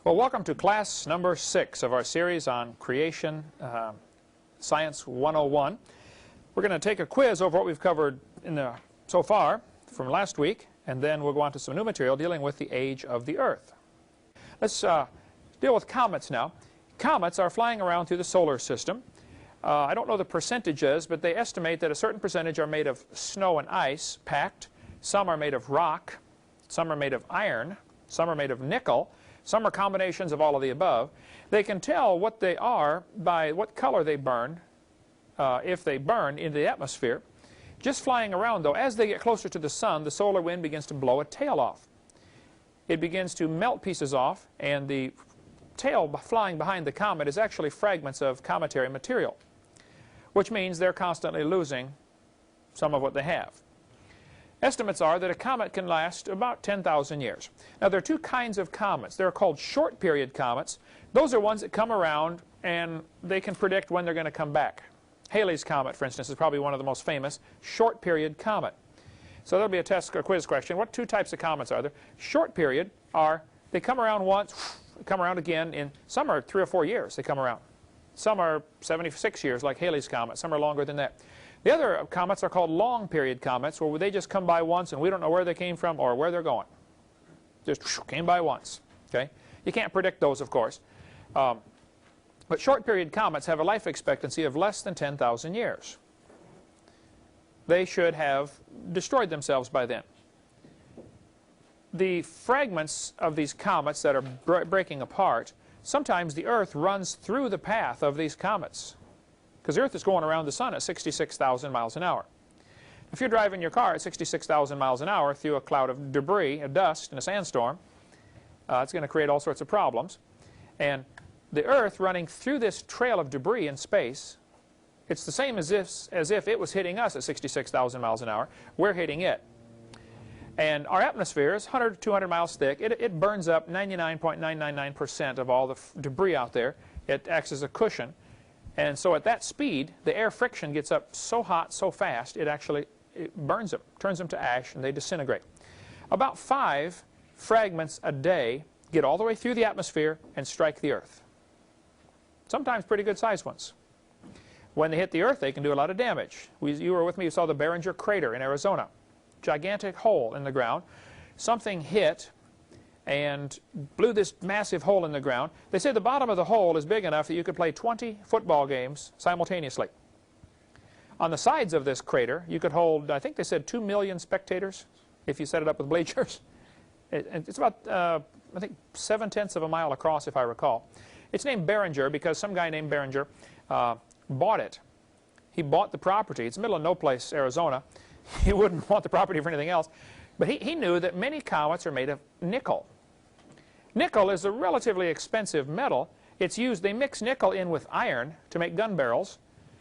Well, welcome to class number 6 of our series on Creation Science 101. We're going to take a quiz over what we've covered so far from last week, and then we'll go on to some new material dealing with the age of the Earth. Let's deal with comets now. Comets are flying around through the solar system. I don't know the percentages, but they estimate that a certain percentage are made of snow and ice packed. Some are made of rock. Some are made of iron. Some are made of nickel. Some are combinations of all of the above. They can tell what they are by what color they burn, if they burn into the atmosphere. Just flying around, though, as they get closer to the sun, the solar wind begins to blow a tail off. It begins to melt pieces off, and the tail flying behind the comet is actually fragments of cometary material, which means they're constantly losing some of what they have. Estimates are that a comet can last about 10,000 years. Now, there are two kinds of comets. They're called short-period comets. Those are ones that come around and they can predict when they're going to come back. Halley's Comet, for instance, is probably one of the most famous short-period comet. So there'll be a test or quiz question. What two types of comets are there? Short-period are, they come around once, come around again in, some are 3 or 4 years they come around. Some are 76 years, like Halley's Comet. Some are longer than that. The other comets are called long-period comets, where they just come by once and we don't know where they came from or where they're going. Just came by once. Okay? You can't predict those, of course. But short-period comets have a life expectancy of less than 10,000 years. They should have destroyed themselves by then. The fragments of these comets that are breaking apart, sometimes the Earth runs through the path of these comets, because the Earth is going around the sun at 66,000 miles an hour. If you're driving your car at 66,000 miles an hour through a cloud of debris, of dust, in a sandstorm, it's going to create all sorts of problems. And the Earth running through this trail of debris in space, it's the same as if it was hitting us at 66,000 miles an hour. We're hitting it. And our atmosphere is 100 to 200 miles thick. It burns up 99.999% of all the debris out there. It acts as a cushion. And so at that speed, the air friction gets up so hot, so fast, it burns them, turns them to ash, and they disintegrate. About 5 fragments a day get all the way through the atmosphere and strike the Earth. Sometimes pretty good-sized ones. When they hit the Earth, they can do a lot of damage. You were with me, you saw the Barringer crater in Arizona. Gigantic hole in the ground. Something hit and blew this massive hole in the ground. They say the bottom of the hole is big enough that you could play 20 football games simultaneously. On the sides of this crater, you could hold, I think they said 2 million spectators if you set it up with bleachers. It's about, I think, 7/10 of a mile across, if I recall. It's named Barringer because some guy named Barringer bought it. He bought the property. It's the middle of no place, Arizona. He wouldn't want the property for anything else. But he knew that many comets are made of nickel. Nickel is a relatively expensive metal. It's used, they mix nickel in with iron to make gun barrels,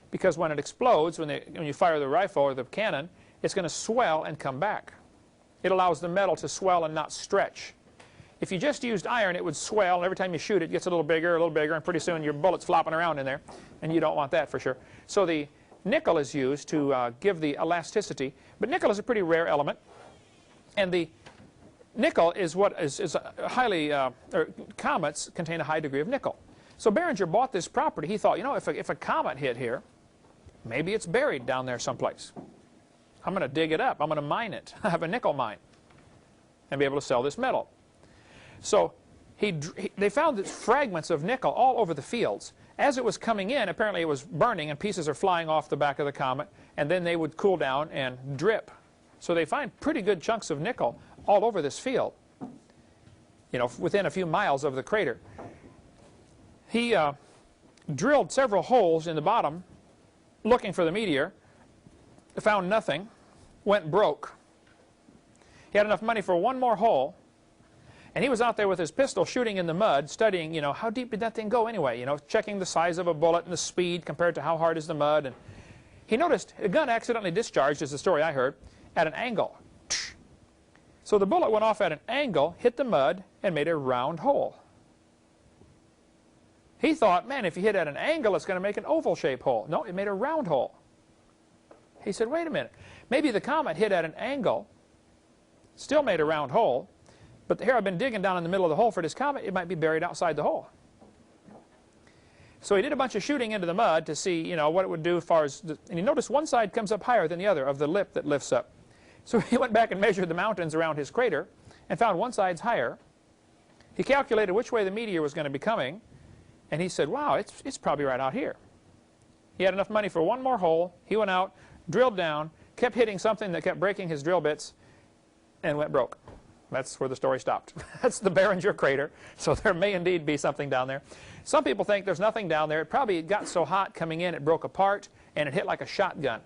because when it explodes, when you fire the rifle or the cannon, it's going to swell and come back. It allows the metal to swell and not stretch. If you just used iron, it would swell, and every time you shoot it, it gets a little bigger, and pretty soon your bullet's flopping around in there, and you don't want that for sure. So the nickel is used to give the elasticity, but nickel is a pretty rare element, and the nickel is what is highly, comets contain a high degree of nickel. So Barringer bought this property. He thought, you know, if a comet hit here, maybe it's buried down there someplace. I'm going to dig it up. I'm going to mine it. I have a nickel mine and be able to sell this metal. So they found these fragments of nickel all over the fields. As it was coming in, apparently it was burning and pieces are flying off the back of the comet, and then they would cool down and drip. So they find pretty good chunks of nickel all over this field, you know, within a few miles of the crater. He drilled several holes in the bottom looking for the meteor, found nothing, went broke. He had enough money for one more hole, and he was out there with his pistol shooting in the mud, studying, you know, how deep did that thing go anyway, you know, checking the size of a bullet and the speed compared to how hard is the mud. And he noticed a gun accidentally discharged, is the story I heard, at an angle. So the bullet went off at an angle, hit the mud, and made a round hole. He thought, man, if you hit at an angle, it's going to make an oval-shaped hole. No, it made a round hole. He said, wait a minute. Maybe the comet hit at an angle, still made a round hole, But here I've been digging down in the middle of the hole for this comet. It might be buried outside the hole. So he did a bunch of shooting into the mud to see, you know, what it would do as far as, and you notice one side comes up higher than the other of the lip that lifts up. So he went back and measured the mountains around his crater and found one side's higher. He calculated which way the meteor was going to be coming, and he said, wow, it's probably right out here. He had enough money for one more hole. He went out, drilled down, kept hitting something that kept breaking his drill bits, and went broke. That's where the story stopped. That's the Barringer crater, so there may indeed be something down there. Some people think there's nothing down there. It probably got so hot coming in it broke apart, and it hit like a shotgun.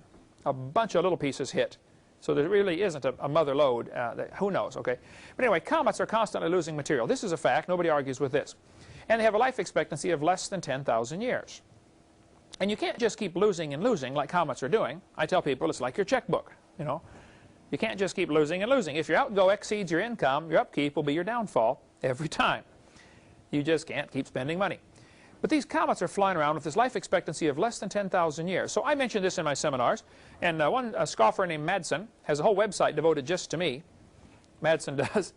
A bunch of little pieces hit. So there really isn't a mother lode. Who knows, okay? But anyway, comets are constantly losing material. This is a fact. Nobody argues with this. And they have a life expectancy of less than 10,000 years. And you can't just keep losing and losing like comets are doing. I tell people it's like your checkbook, you know. You can't just keep losing and losing. If your outgo exceeds your income, your upkeep will be your downfall every time. You just can't keep spending money. But these comets are flying around with this life expectancy of less than 10,000 years. So I mentioned this in my seminars. And one scoffer named Madsen has a whole website devoted just to me. Madsen does.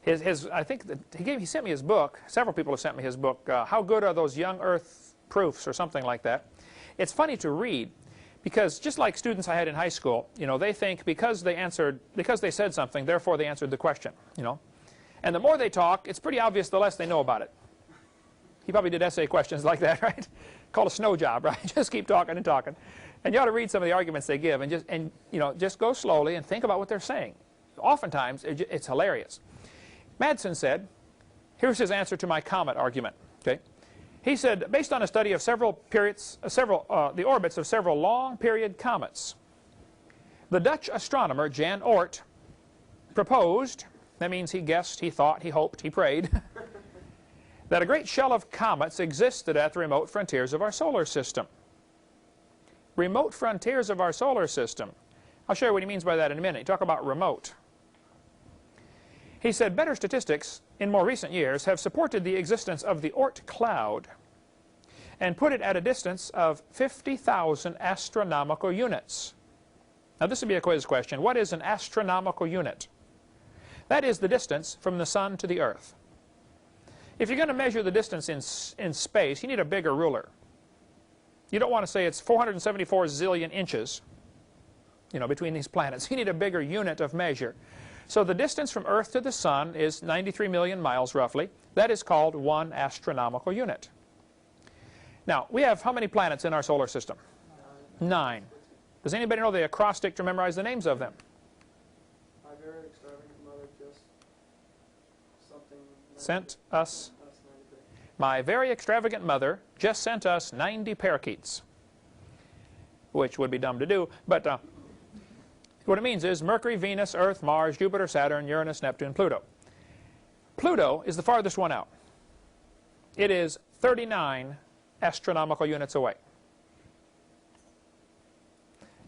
I think that he sent me his book. Several people have sent me his book. How Good Are Those Young Earth Proofs, or something like that. It's funny to read, because just like students I had in high school, you know, they think because they said something, therefore they answered the question, you know. And the more they talk, it's pretty obvious the less they know about it. He probably did essay questions like that, right? Called a snow job, right? Just keep talking and talking. And you ought to read some of the arguments they give, and you know, just go slowly and think about what they're saying. Oftentimes, it's hilarious. Madsen said, here's his answer to my comet argument. Okay, he said, based on a study of the orbits of several long-period comets, the Dutch astronomer Jan Oort proposed, that means he guessed, he thought, he hoped, he prayed, that a great shell of comets existed at the remote frontiers of our solar system. Remote frontiers of our solar system. I'll show you what he means by that in a minute. Talk about remote. He said better statistics in more recent years have supported the existence of the Oort cloud and put it at a distance of 50,000 astronomical units. Now this would be a quiz question. What is an astronomical unit? That is the distance from the sun to the earth. If you're going to measure the distance in space, you need a bigger ruler. You don't want to say it's 474 zillion inches, you know, between these planets. You need a bigger unit of measure. So the distance from Earth to the Sun is 93 million miles, roughly. That is called 1 astronomical unit. Now, we have how many planets in our solar system? 9. Does anybody know the acrostic to memorize the names of them? My very extravagant mother just something... Sent us... My very extravagant mother just sent us 90 parakeets, which would be dumb to do, but what it means is Mercury, Venus, Earth, Mars, Jupiter, Saturn, Uranus, Neptune, Pluto. Pluto is the farthest one out. It is 39 astronomical units away.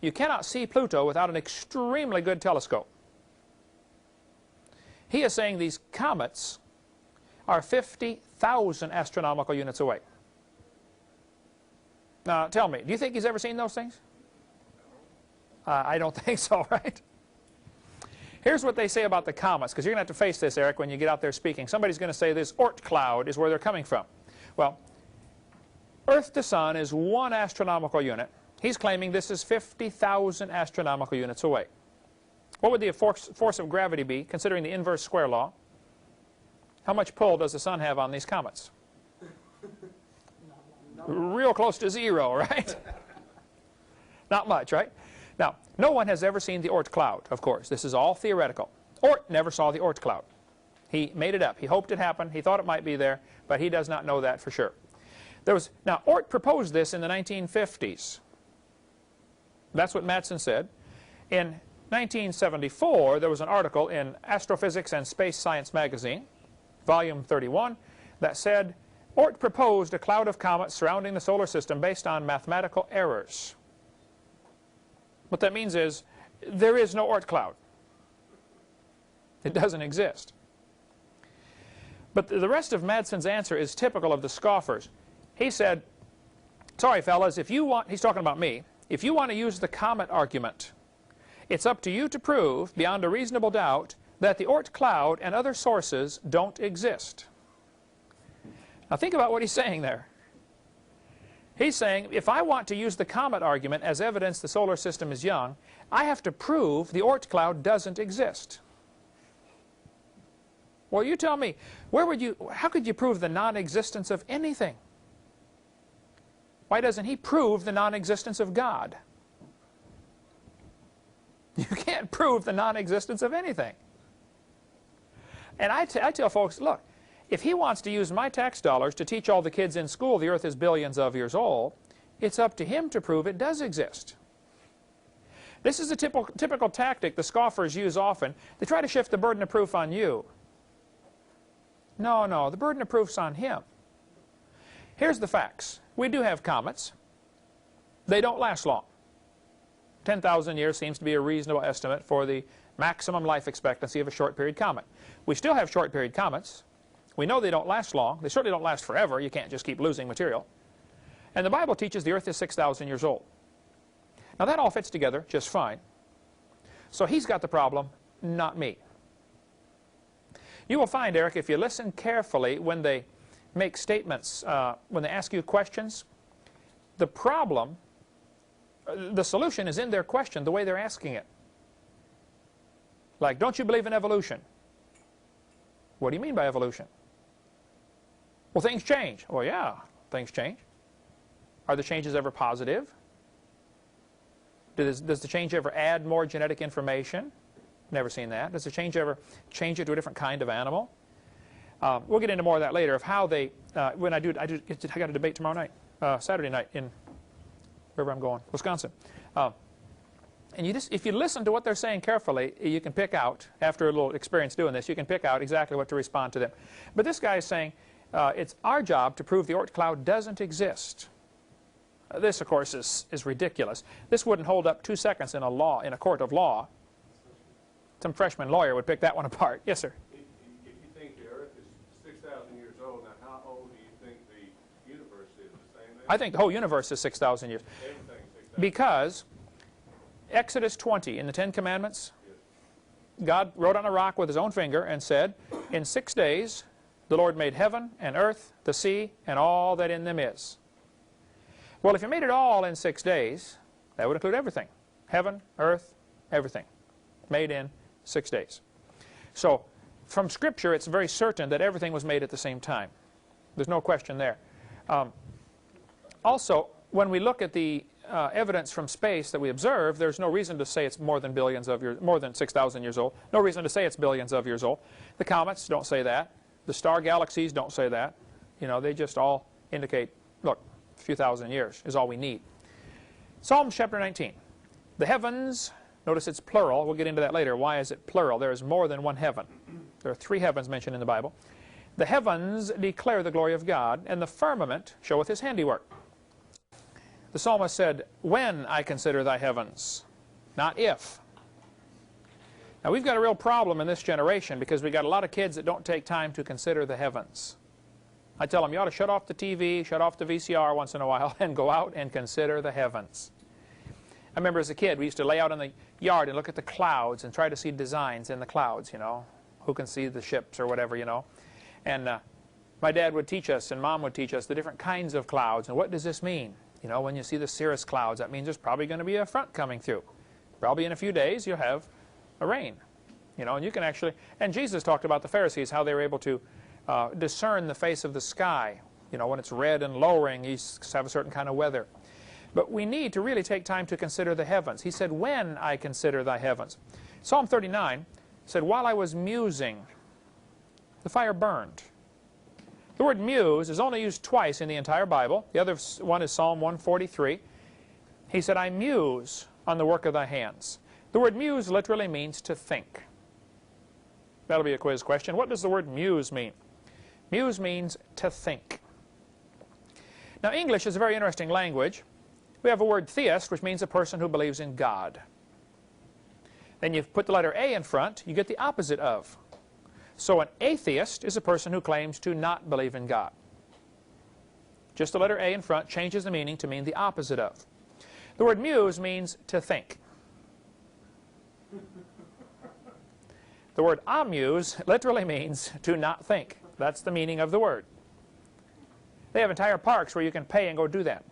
You cannot see Pluto without an extremely good telescope. He is saying these comets are 50,000 astronomical units away. Now, tell me, do you think he's ever seen those things? I don't think so, right? Here's what they say about the comets, because you're going to have to face this, Eric, when you get out there speaking. Somebody's going to say this Oort cloud is where they're coming from. Well, Earth to Sun is 1 astronomical unit. He's claiming this is 50,000 astronomical units away. What would the force of gravity be, considering the inverse square law? How much pull does the Sun have on these comets? Real close to 0, right? Not much, right? Now, no one has ever seen the Oort cloud, of course. This is all theoretical. Oort never saw the Oort cloud. He made it up. He hoped it happened. He thought it might be there, but he does not know that for sure. Now, Oort proposed this in the 1950s. That's what Madsen said. In 1974, there was an article in Astrophysics and Space Science magazine, volume 31, that said, Oort proposed a cloud of comets surrounding the solar system based on mathematical errors. What that means is, there is no Oort cloud. It doesn't exist. But the rest of Madsen's answer is typical of the scoffers. He said, sorry fellas, if you want, he's talking about me, if you want to use the comet argument, it's up to you to prove, beyond a reasonable doubt, that the Oort cloud and other sources don't exist. Now think about what he's saying there. He's saying, if I want to use the comet argument as evidence the solar system is young, I have to prove the Oort cloud doesn't exist. Well, you tell me, how could you prove the non-existence of anything? Why doesn't he prove the non-existence of God? You can't prove the non-existence of anything. And I tell folks, look, if he wants to use my tax dollars to teach all the kids in school the earth is billions of years old, it's up to him to prove it does exist. This is a typical tactic the scoffers use often. They try to shift the burden of proof on you. No, the burden of proof's on him. Here's the facts. We do have comets. They don't last long. 10,000 years seems to be a reasonable estimate for the maximum life expectancy of a short period comet. We still have short period comets. We know they don't last long. They certainly don't last forever. You can't just keep losing material. And the Bible teaches the earth is 6,000 years old. Now that all fits together just fine. So he's got the problem, not me. You will find, Eric, if you listen carefully when they make statements, when they ask you questions, the problem, the solution is in their question, the way they're asking it. Like, don't you believe in evolution? What do you mean by evolution? Well, things change. Well, yeah, things change. Are the changes ever positive? Does the change ever add more genetic information? Never seen that. Does the change ever change it to a different kind of animal? We'll get into more of that later, of how they, when I got a debate tomorrow night, Saturday night in wherever I'm going, Wisconsin. And if you listen to what they're saying carefully, you can pick out, after a little experience doing this, you can pick out exactly what to respond to them. But this guy is saying, it's our job to prove the Oort cloud doesn't exist. This, of course, is ridiculous. This wouldn't hold up 2 seconds in a court of law. Some freshman lawyer would pick that one apart. Yes, sir? If you think the earth is 6,000 years old, now how old do you think the universe is? The same age? I think the whole universe is 6,000 years. Everything's 6,000. Because Exodus 20 in the Ten Commandments, God wrote on a rock with his own finger and said, in 6 days the Lord made heaven and earth, the sea, and all that in them is. Well, if you made it all in 6 days, that would include everything. Heaven, earth, everything. Made in 6 days. So, from Scripture, it's very certain that everything was made at the same time. There's no question there. Also, when we look at the evidence from space that we observe, there's no reason to say it's more than billions of years, more than 6,000 years old. No reason to say it's billions of years old. The comets don't say that. The star galaxies don't say that. You know, they just all indicate, look, a few thousand years is all we need. Psalm chapter 19. The heavens, notice it's plural. We'll get into that later. Why is it plural? There is more than one heaven. There are 3 heavens mentioned in the Bible. The heavens declare the glory of God, and the firmament showeth his handiwork. The psalmist said, when I consider thy heavens, not if. Now we've got a real problem in this generation because we've got a lot of kids that don't take time to consider the heavens. I tell them, you ought to shut off the TV, shut off the VCR once in a while, and go out and consider the heavens. I remember as a kid, we used to lay out in the yard and look at the clouds and try to see designs in the clouds, you know. Who can see the ships or whatever, you know. And my dad would teach us and Mom would teach us the different kinds of clouds and what does this mean. You know, when you see the cirrus clouds, that means there's probably going to be a front coming through. Probably in a few days you'll have a rain. You know, and you can actually, and Jesus talked about the Pharisees, how they were able to discern the face of the sky. You know, when it's red and lowering, you have a certain kind of weather. But we need to really take time to consider the heavens. He said, when I consider thy heavens. Psalm 39 said, while I was musing, the fire burned. The word muse is only used twice in the entire Bible. The other one is Psalm 143. He said, I muse on the work of thy hands. The word muse literally means to think. That'll be a quiz question. What does the word muse mean? Muse means to think. Now, English is a very interesting language. We have a word theist, which means a person who believes in God. Then you put the letter A in front, you get the opposite of. So an atheist is a person who claims to not believe in God. Just the letter A in front changes the meaning to mean the opposite of. The word muse means to think. The word amuse literally means to not think. That's the meaning of the word. They have entire parks where you can pay and go do that.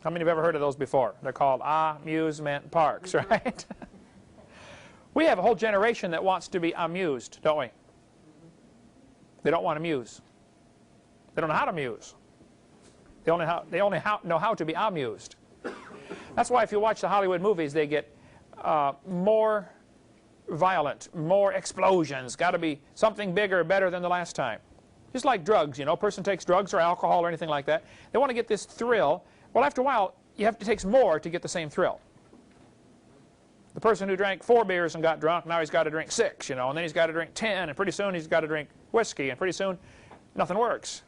How many have ever heard of those before? They're called amusement parks, right? We have a whole generation that wants to be amused, don't we? They don't want to muse. They don't know how to muse. They only know how to be amused. That's why if you watch the Hollywood movies, they get more violent, more explosions. Got to be something bigger, better than the last time. Just like drugs, you know, a person takes drugs or alcohol or anything like that. They want to get this thrill. Well, after a while, you have to take more to get the same thrill. The person who drank 4 beers and got drunk, now he's got to drink 6, you know, and then he's got to drink 10, and pretty soon he's got to drink whiskey, and pretty soon nothing works.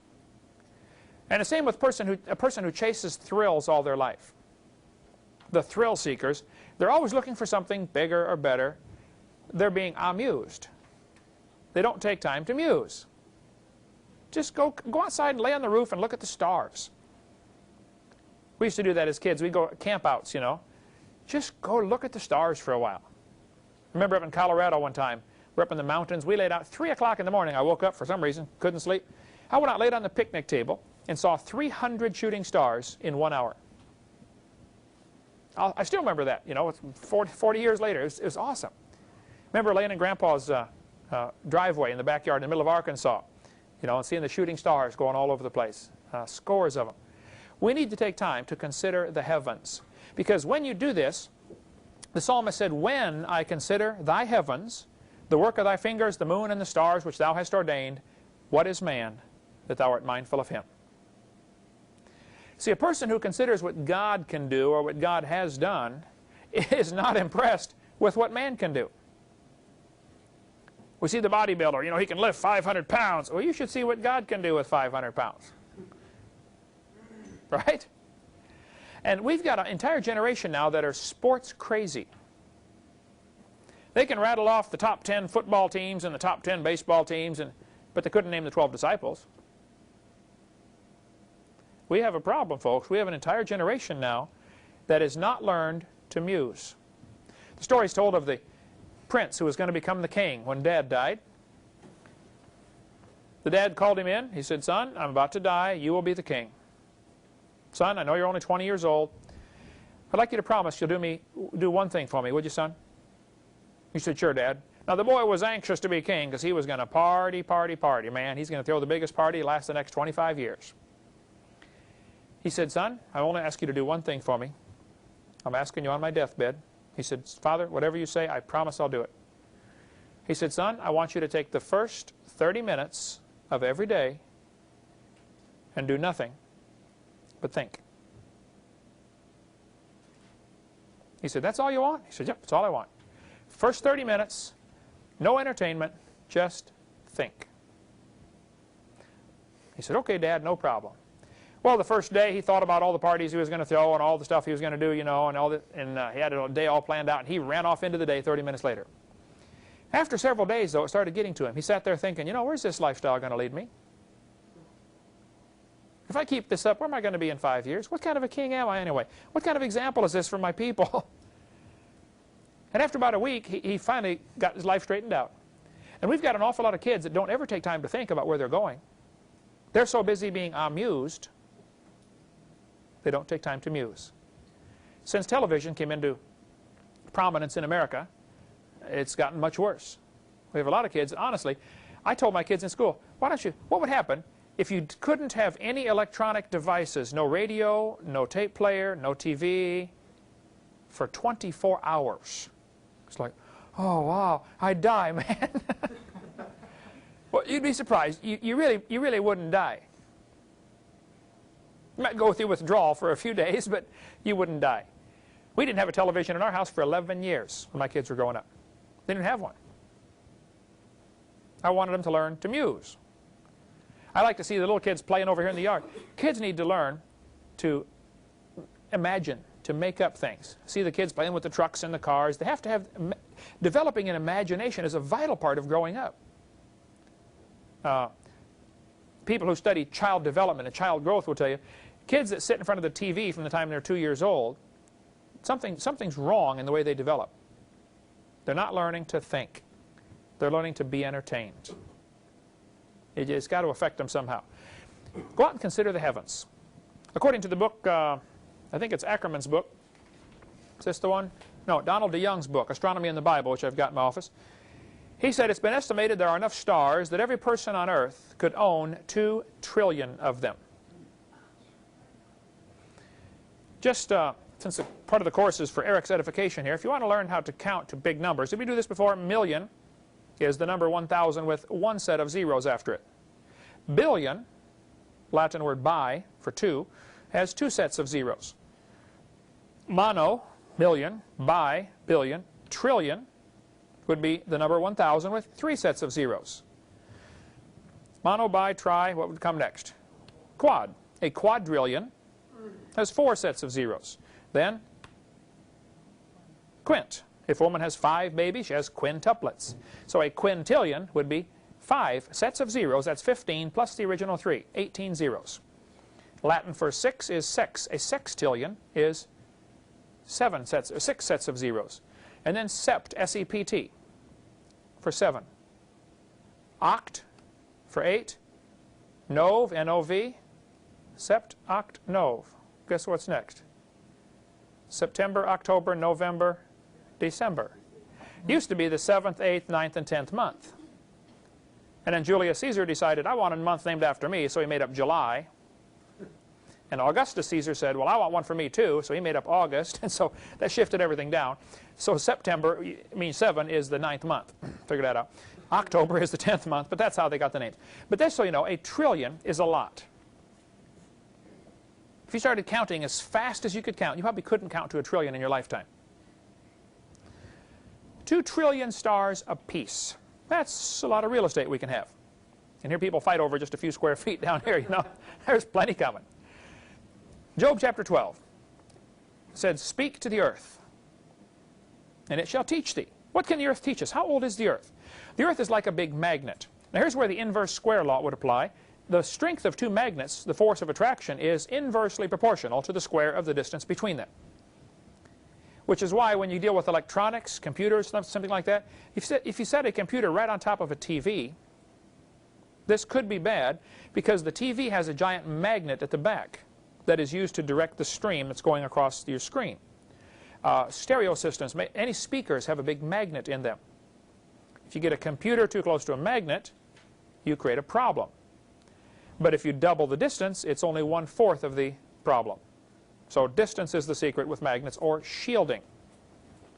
And the same with a person who chases thrills all their life. The thrill seekers, they're always looking for something bigger or better. They're being amused. They don't take time to muse. Just go outside and lay on the roof and look at the stars. We used to do that as kids. We'd go campouts, you know. Just go look at the stars for a while. I remember up in Colorado one time. We're up in the mountains. We laid out 3 o'clock in the morning. I woke up for some reason, couldn't sleep. I went out, laid on the picnic table, and saw 300 shooting stars in 1 hour. I still remember that, you know, it's 40 years later. It was awesome. Remember laying in Grandpa's driveway in the backyard in the middle of Arkansas, you know, and seeing the shooting stars going all over the place, scores of them. We need to take time to consider the heavens. Because when you do this, the psalmist said, when I consider thy heavens, the work of thy fingers, the moon and the stars which thou hast ordained, what is man that thou art mindful of him? See, a person who considers what God can do or what God has done is not impressed with what man can do. We see the bodybuilder, you know, he can lift 500 pounds. Well, you should see what God can do with 500 pounds. Right? And we've got an entire generation now that are sports crazy. They can rattle off the top 10 football teams and the top 10 baseball teams, but they couldn't name the 12 disciples. We have a problem, folks. We have an entire generation now that has not learned to muse. The story is told of the prince who was going to become the king when Dad died. The dad called him in. He said, son, I'm about to die. You will be the king. Son, I know you're only 20 years old. I'd like you to promise you'll do one thing for me, would you, son? He said, sure, Dad. Now, the boy was anxious to be king because he was going to party, party, party. Man, he's going to throw the biggest party, last the next 25 years. He said, son, I only ask you to do one thing for me. I'm asking you on my deathbed. He said, Father, whatever you say, I promise I'll do it. He said, son, I want you to take the first 30 minutes of every day and do nothing but think. He said, that's all you want? He said, yep, that's all I want. First 30 minutes, no entertainment, just think. He said, okay, Dad, no problem. Well, the first day he thought about all the parties he was going to throw and all the stuff he was going to do, you know, and he had a day all planned out, and he ran off into the day 30 minutes later. After several days, though, it started getting to him. He sat there thinking, you know, where's this lifestyle going to lead me? If I keep this up, where am I going to be in 5 years? What kind of a king am I anyway? What kind of example is this for my people? And after about a week, he finally got his life straightened out. And we've got an awful lot of kids that don't ever take time to think about where they're going. They're so busy being amused, they don't take time to muse. Since television came into prominence in America, it's gotten much worse. We have a lot of kids, honestly, I told my kids in school, what would happen if you couldn't have any electronic devices, no radio, no tape player, no TV, for 24 hours? It's like, oh, wow, I'd die, man. Well, you'd be surprised. You really wouldn't die. You might go through withdrawal for a few days, but you wouldn't die. We didn't have a television in our house for 11 years when my kids were growing up. They didn't have one. I wanted them to learn to muse. I like to see the little kids playing over here in the yard. Kids need to learn to imagine, to make up things. See the kids playing with the trucks and the cars. They have to have, developing an imagination is a vital part of growing up. People who study child development and child growth will tell you, kids that sit in front of the TV from the time they're 2 years old, something's wrong in the way they develop. They're not learning to think. They're learning to be entertained. It's got to affect them somehow. Go out and consider the heavens. According to the book, I think it's Ackerman's book. Is this the one? No, Donald DeYoung's book, Astronomy in the Bible, which I've got in my office. He said it's been estimated there are enough stars that every person on Earth could own 2 trillion of them. Just since part of the course is for Eric's edification here, if you want to learn how to count to big numbers, did we do this before? Million is the number 1,000 with 1 set of zeros after it. Billion, Latin word bi for 2, has 2 sets of zeros. Mono, million, bi, billion, trillion would be the number 1,000 with 3 sets of zeros. Mono, bi, tri, what would come next? Quad. A quadrillion has 4 sets of zeros. Then quint. If a woman has 5 babies, she has quintuplets. So a quintillion would be 5 sets of zeros. That's 15 plus the original 3, 18 zeros. Latin for 6 is sex. A sextillion is 6 sets of zeros. And then sept, S-E-P-T, for 7. Oct for 8. Nov, N-O-V. Sept, oct, nov. Guess what's next? September, October, November, December. Used to be the 7th, 8th, 9th, and 10th month. And then Julius Caesar decided, I want a month named after me, so he made up July. And Augustus Caesar said, well, I want one for me too, so he made up August, and so that shifted everything down. So September, means 7, is the 9th month. Figure that out. October is the 10th month, but that's how they got the names. But just so you know, a trillion is a lot. If you started counting as fast as you could count, you probably couldn't count to a trillion in your lifetime. 2 trillion stars apiece. That's a lot of real estate we can have. And here people fight over just a few square feet down here, you know. There's plenty coming. Job chapter 12 said, speak to the earth, and it shall teach thee. What can the earth teach us? How old is the earth? The earth is like a big magnet. Now here's where the inverse square law would apply. The strength of 2 magnets, the force of attraction, is inversely proportional to the square of the distance between them. Which is why when you deal with electronics, computers, something like that, if you set a computer right on top of a TV, this could be bad because the TV has a giant magnet at the back that is used to direct the stream that's going across your screen. Stereo systems, any speakers have a big magnet in them. If you get a computer too close to a magnet, you create a problem. But if you double the distance, it's only 1/4 of the problem. So distance is the secret with magnets, or shielding,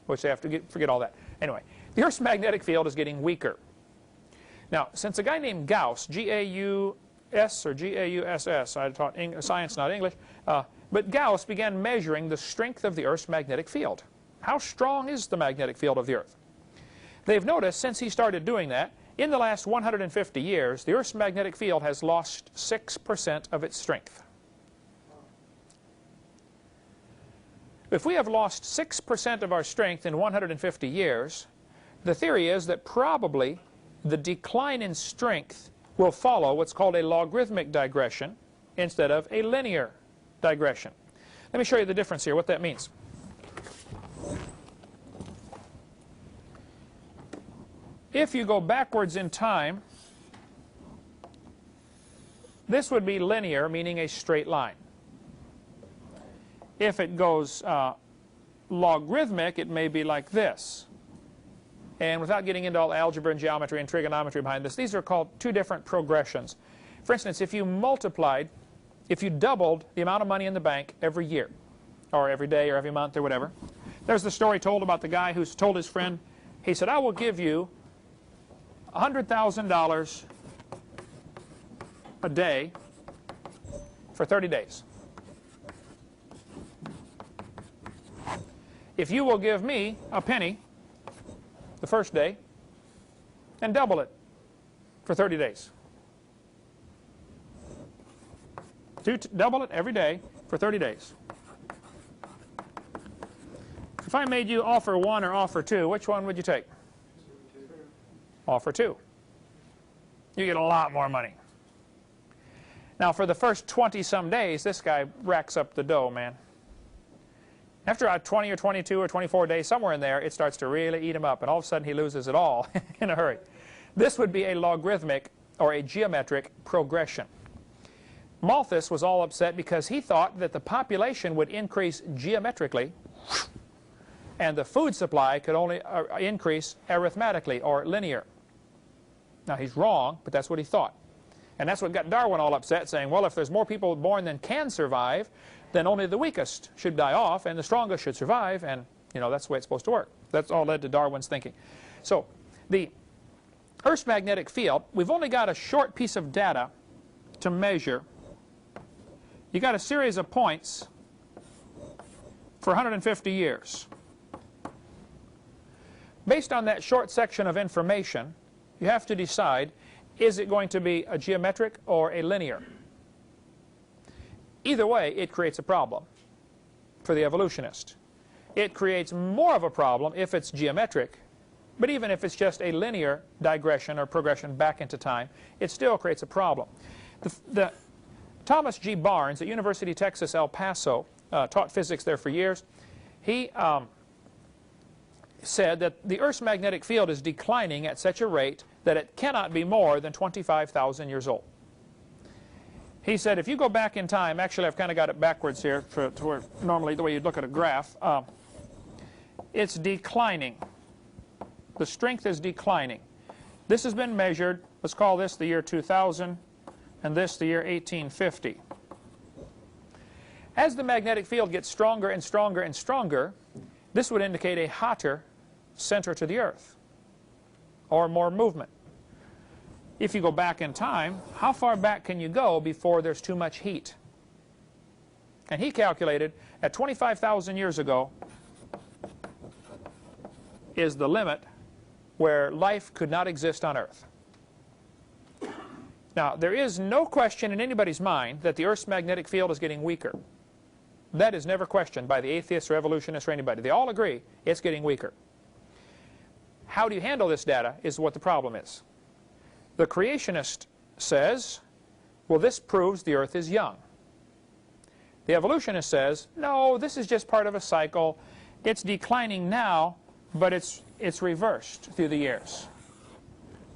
which they have to forget all that. Anyway, the Earth's magnetic field is getting weaker. Now, since a guy named Gauss, G-A-U-S or G-A-U-S-S, I taught science, not English, but Gauss began measuring the strength of the Earth's magnetic field. How strong is the magnetic field of the Earth? They've noticed since he started doing that, in the last 150 years, the Earth's magnetic field has lost 6% of its strength. If we have lost 6% of our strength in 150 years, the theory is that probably the decline in strength will follow what's called a logarithmic digression instead of a linear digression. Let me show you the difference here, what that means. If you go backwards in time, this would be linear, meaning a straight line. If it goes logarithmic, it may be like this. And without getting into all algebra and geometry and trigonometry behind this, these are called 2 different progressions. For instance, if you doubled the amount of money in the bank every year, or every day, or every month, or whatever. There's the story told about the guy who's told his friend, he said, I will give you $100,000 a day for 30 days. If you will give me a penny the first day and double it for 30 days. Double it every day for 30 days. If I made you offer 1 or offer 2, which one would you take? Offer 2. You get a lot more money. Now for the first 20-some days, this guy racks up the dough, man. After 20 or 22 or 24 days, somewhere in there, it starts to really eat him up, and all of a sudden he loses it all in a hurry. This would be a logarithmic or a geometric progression. Malthus was all upset because he thought that the population would increase geometrically and the food supply could only increase arithmetically or linear. Now he's wrong, but that's what he thought. And that's what got Darwin all upset, saying, well, if there's more people born than can survive, then only the weakest should die off and the strongest should survive, and that's the way it's supposed to work. That's all led to Darwin's thinking. So the Earth's magnetic field, we've only got a short piece of data to measure. You got a series of points for 150 years. Based on that short section of information, you have to decide, is it going to be a geometric or a linear? Either way, it creates a problem for the evolutionist. It creates more of a problem if it's geometric, but even if it's just a linear digression or progression back into time, it still creates a problem. Thomas G. Barnes at University of Texas, El Paso, taught physics there for years. He said that the Earth's magnetic field is declining at such a rate that it cannot be more than 25,000 years old. He said if you go back in time, actually I've kind of got it backwards here to where normally the way you'd look at a graph, it's declining. The strength is declining. This has been measured, let's call this the year 2000 and this the year 1850. As the magnetic field gets stronger and stronger and stronger, this would indicate a hotter center to the Earth, or more movement. If you go back in time, how far back can you go before there's too much heat? And he calculated at 25,000 years ago is the limit where life could not exist on Earth. Now, there is no question in anybody's mind that the Earth's magnetic field is getting weaker. That is never questioned by the atheists or evolutionists or anybody. They all agree it's getting weaker. How do you handle this data is what the problem is. The creationist says, well, this proves the Earth is young. The evolutionist says, no, this is just part of a cycle. It's declining now, but it's reversed through the years.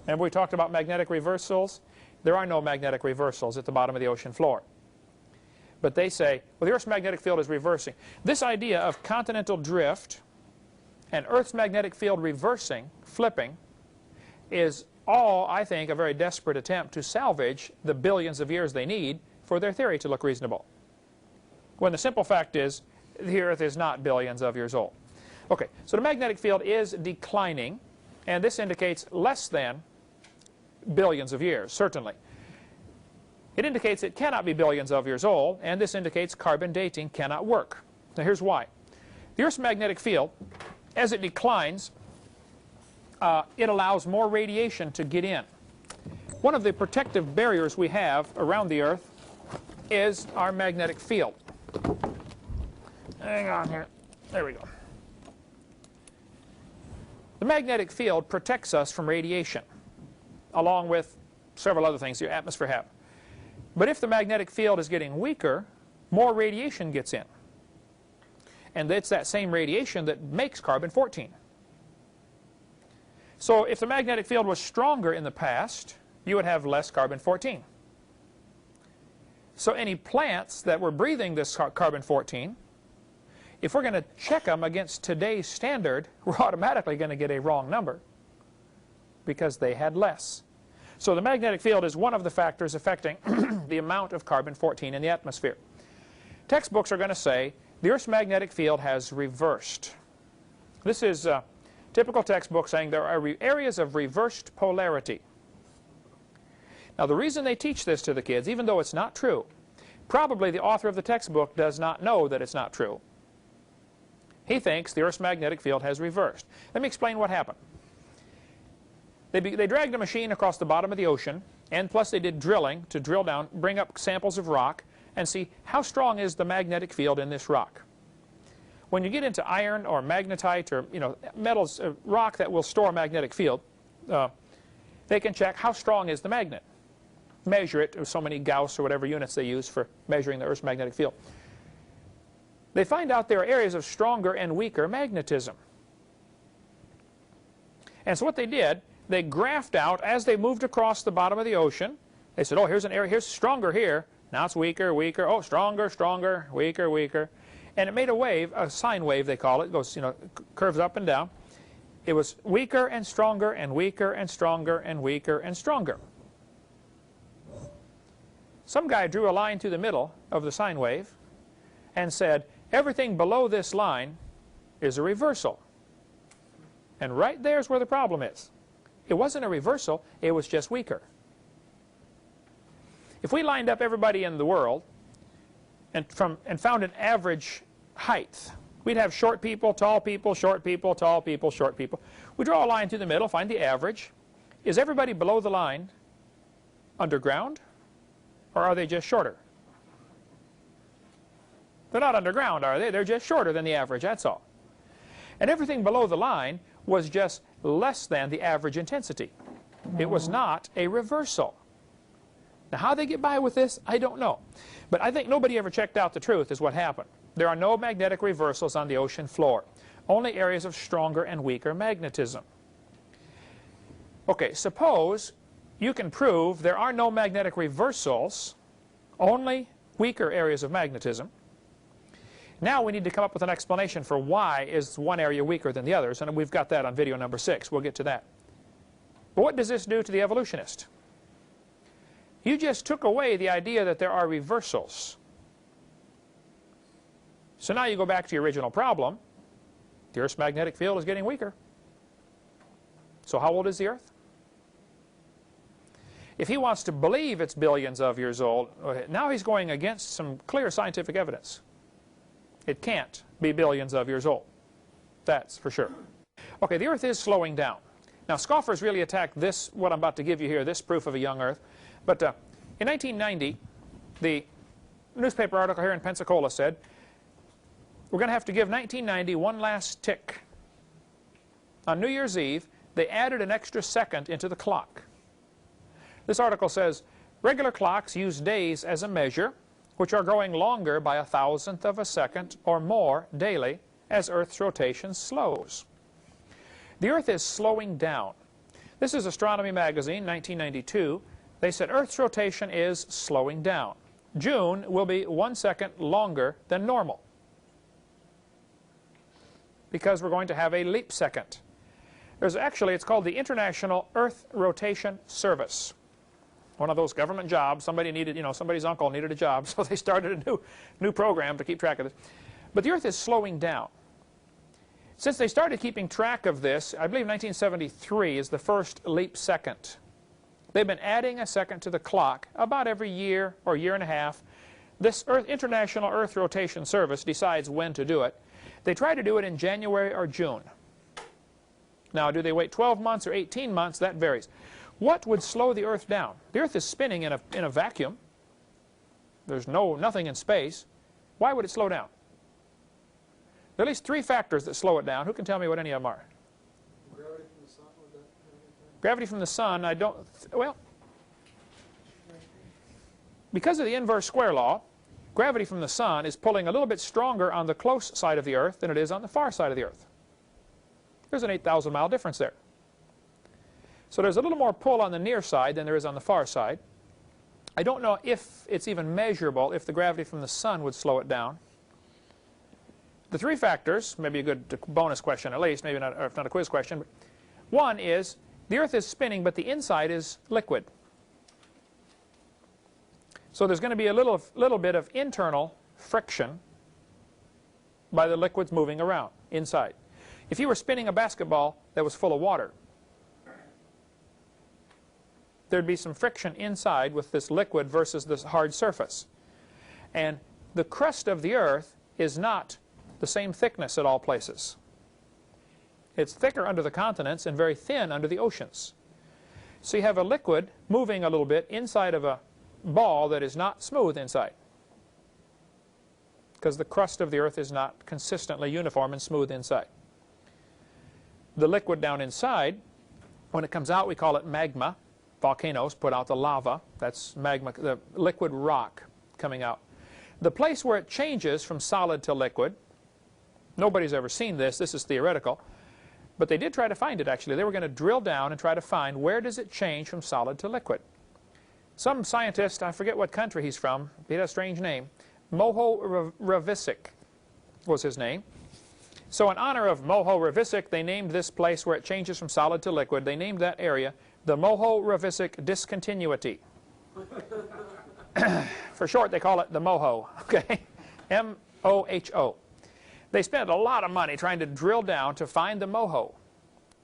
And we talked about magnetic reversals. There are no magnetic reversals at the bottom of the ocean floor. But they say, well, the Earth's magnetic field is reversing. This idea of continental drift and Earth's magnetic field reversing, flipping, is all, I think, a very desperate attempt to salvage the billions of years they need for their theory to look reasonable. When the simple fact is, the Earth is not billions of years old. Okay, so the magnetic field is declining, and this indicates less than billions of years, certainly. It indicates it cannot be billions of years old, and this indicates carbon dating cannot work. Now here's why. The Earth's magnetic field, as it declines, it allows more radiation to get in. One of the protective barriers we have around the Earth is our magnetic field. Hang on here. There we go. The magnetic field protects us from radiation, along with several other things the atmosphere has. But if the magnetic field is getting weaker, more radiation gets in. And it's that same radiation that makes carbon-14. So if the magnetic field was stronger in the past, you would have less carbon-14. So any plants that were breathing this carbon-14, if we're going to check them against today's standard, we're automatically going to get a wrong number because they had less. So the magnetic field is one of the factors affecting the amount of carbon-14 in the atmosphere. Textbooks are going to say the Earth's magnetic field has reversed. This is a typical textbook saying there are areas of reversed polarity. Now the reason they teach this to the kids, even though it's not true, probably the author of the textbook does not know that it's not true. He thinks the Earth's magnetic field has reversed. Let me explain what happened. They dragged a machine across the bottom of the ocean, and plus they did drilling to drill down, bring up samples of rock, and see how strong is the magnetic field in this rock. When you get into iron or magnetite or metals, rock that will store a magnetic field, they can check how strong is the magnet. Measure it with so many Gauss or whatever units they use for measuring the Earth's magnetic field. they find out there are areas of stronger and weaker magnetism. And so what they did, they graphed out as they moved across the bottom of the ocean. They said, oh, here's an area, here's stronger here. Now it's weaker, weaker. Oh, stronger, stronger, weaker, weaker. And it made a wave, a sine wave they call it. It goes, curves up and down. It was weaker and stronger and weaker and stronger and weaker and stronger. Some guy drew a line through the middle of the sine wave and said, everything below this line is a reversal. And right there's where the problem is. It wasn't a reversal, it was just weaker. If we lined up everybody in the world and found an average height, we'd have short people, tall people, short people, tall people, short people. We draw a line through the middle, find the average. Is everybody below the line underground, or are they just shorter? They're not underground, are they? They're just shorter than the average, that's all. And everything below the line was just less than the average intensity. It was not a reversal. Now, how they get by with this, I don't know. But I think nobody ever checked out the truth is what happened. There are no magnetic reversals on the ocean floor. Only areas of stronger and weaker magnetism. Okay, suppose you can prove there are no magnetic reversals, only weaker areas of magnetism. Now we need to come up with an explanation for why is one area weaker than the others, and we've got that on video number 6. We'll get to that. But what does this do to the evolutionist? You just took away the idea that there are reversals. So now you go back to your original problem. The Earth's magnetic field is getting weaker. So how old is the Earth? If he wants to believe it's billions of years old, now he's going against some clear scientific evidence. It can't be billions of years old. That's for sure. Okay, the Earth is slowing down. Now, scoffers really attack this, what I'm about to give you here, this proof of a young Earth. But in 1990, the newspaper article here in Pensacola said, we're going to have to give 1990 one last tick. On New Year's Eve, they added an extra second into the clock. This article says, regular clocks use days as a measure, which are growing longer by 1,000th of a second or more daily as Earth's rotation slows. The Earth is slowing down. This is Astronomy Magazine, 1992. They said Earth's rotation is slowing down. June will be 1 second longer than normal because we're going to have a leap second. There's actually, it's called the International Earth Rotation Service. One of those government jobs. Somebody needed, somebody's uncle needed a job, so they started a new program to keep track of this. But the Earth is slowing down. Since they started keeping track of this, I believe 1973 is the first leap second. They've been adding a second to the clock about every year or year and a half. This International Earth Rotation Service decides when to do it. They try to do it in January or June. Now, do they wait 12 months or 18 months? That varies. What would slow the Earth down? The Earth is spinning in a vacuum. There's nothing in space. Why would it slow down? There are at least 3 factors that slow it down. Who can tell me what any of them are? Gravity from the sun, would that have anything? Gravity from the sun, I don't... Well, because of the inverse square law, gravity from the sun is pulling a little bit stronger on the close side of the Earth than it is on the far side of the Earth. There's an 8,000-mile difference there. So there's a little more pull on the near side than there is on the far side. I don't know if it's even measurable if the gravity from the sun would slow it down. The 3 factors, maybe a good bonus question at least, maybe not, or if not a quiz question. But one is the Earth is spinning, but the inside is liquid. So there's going to be a little bit of internal friction by the liquids moving around inside. If you were spinning a basketball that was full of water, there'd be some friction inside with this liquid versus this hard surface. And the crust of the Earth is not the same thickness at all places. It's thicker under the continents and very thin under the oceans. So you have a liquid moving a little bit inside of a ball that is not smooth inside, because the crust of the Earth is not consistently uniform and smooth inside. The liquid down inside, when it comes out, we call it magma. Volcanoes put out the lava. That's magma, the liquid rock coming out. The place where it changes from solid to liquid, nobody's ever seen this. This is theoretical. But they did try to find it, actually. They were going to drill down and try to find where does it change from solid to liquid. Some scientist, I forget what country he's from, he had a strange name, Moho Ravisic was his name. So in honor of Moho Ravisic, they named this place where it changes from solid to liquid, they named that area the Moho Ravisic Discontinuity. For short, they call it the Moho, okay? M-O-H-O. They spent a lot of money trying to drill down to find the Moho.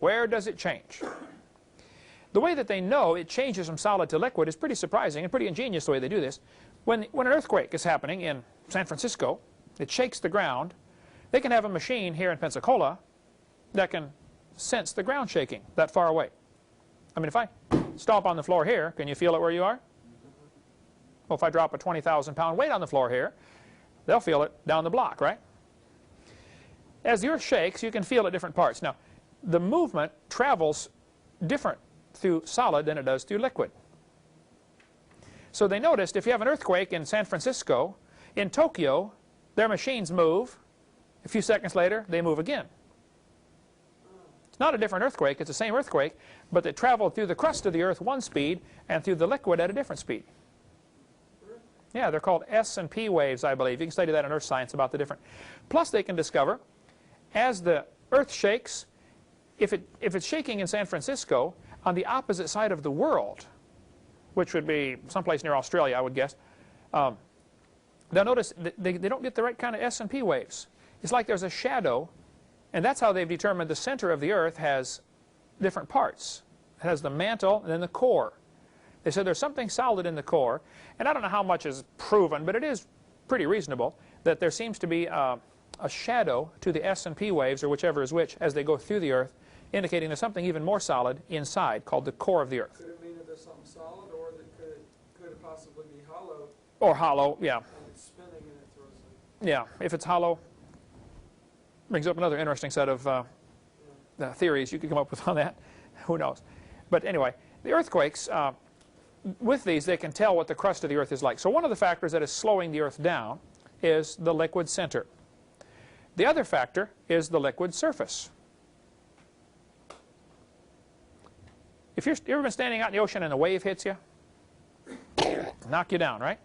Where does it change? The way that they know it changes from solid to liquid is pretty surprising and pretty ingenious the way they do this. When an earthquake is happening in San Francisco, it shakes the ground. They can have a machine here in Pensacola that can sense the ground shaking that far away. I mean, if I stomp on the floor here, can you feel it where you are? Well, if I drop a 20,000-pound weight on the floor here, they'll feel it down the block, right? As the earth shakes, you can feel it different parts. Now, the movement travels different through solid than it does through liquid. So they noticed if you have an earthquake in San Francisco, in Tokyo, their machines move. A few seconds later, they move again. It's not a different earthquake. It's the same earthquake, but they travel through the crust of the earth one speed and through the liquid at a different speed. Yeah, they're called S&P waves, I believe. You can study that in earth science about the different. Plus, they can discover, as the earth shakes, if it's shaking in San Francisco, on the opposite side of the world, which would be someplace near Australia, I would guess, they'll notice they don't get the right kind of S&P waves. It's like there's a shadow, and that's how they've determined the center of the earth has different parts. It has the mantle and then the core. They said there's something solid in the core, and I don't know how much is proven, but it is pretty reasonable that there seems to be a shadow to the S&P waves, or whichever is which, as they go through the earth, indicating there's something even more solid inside called the core of the earth. Could it mean that there's something solid, or that could it possibly be hollow? Or hollow, yeah. And it's spinning and it throws it. Yeah, if it's hollow, brings up another interesting set of theories you could come up with on that. Who knows? But anyway, the earthquakes, with these, they can tell what the crust of the earth is like. So one of the factors that is slowing the earth down is the liquid center. The other factor is the liquid surface. If you ever been standing out in the ocean and a wave hits you, knock you down, right?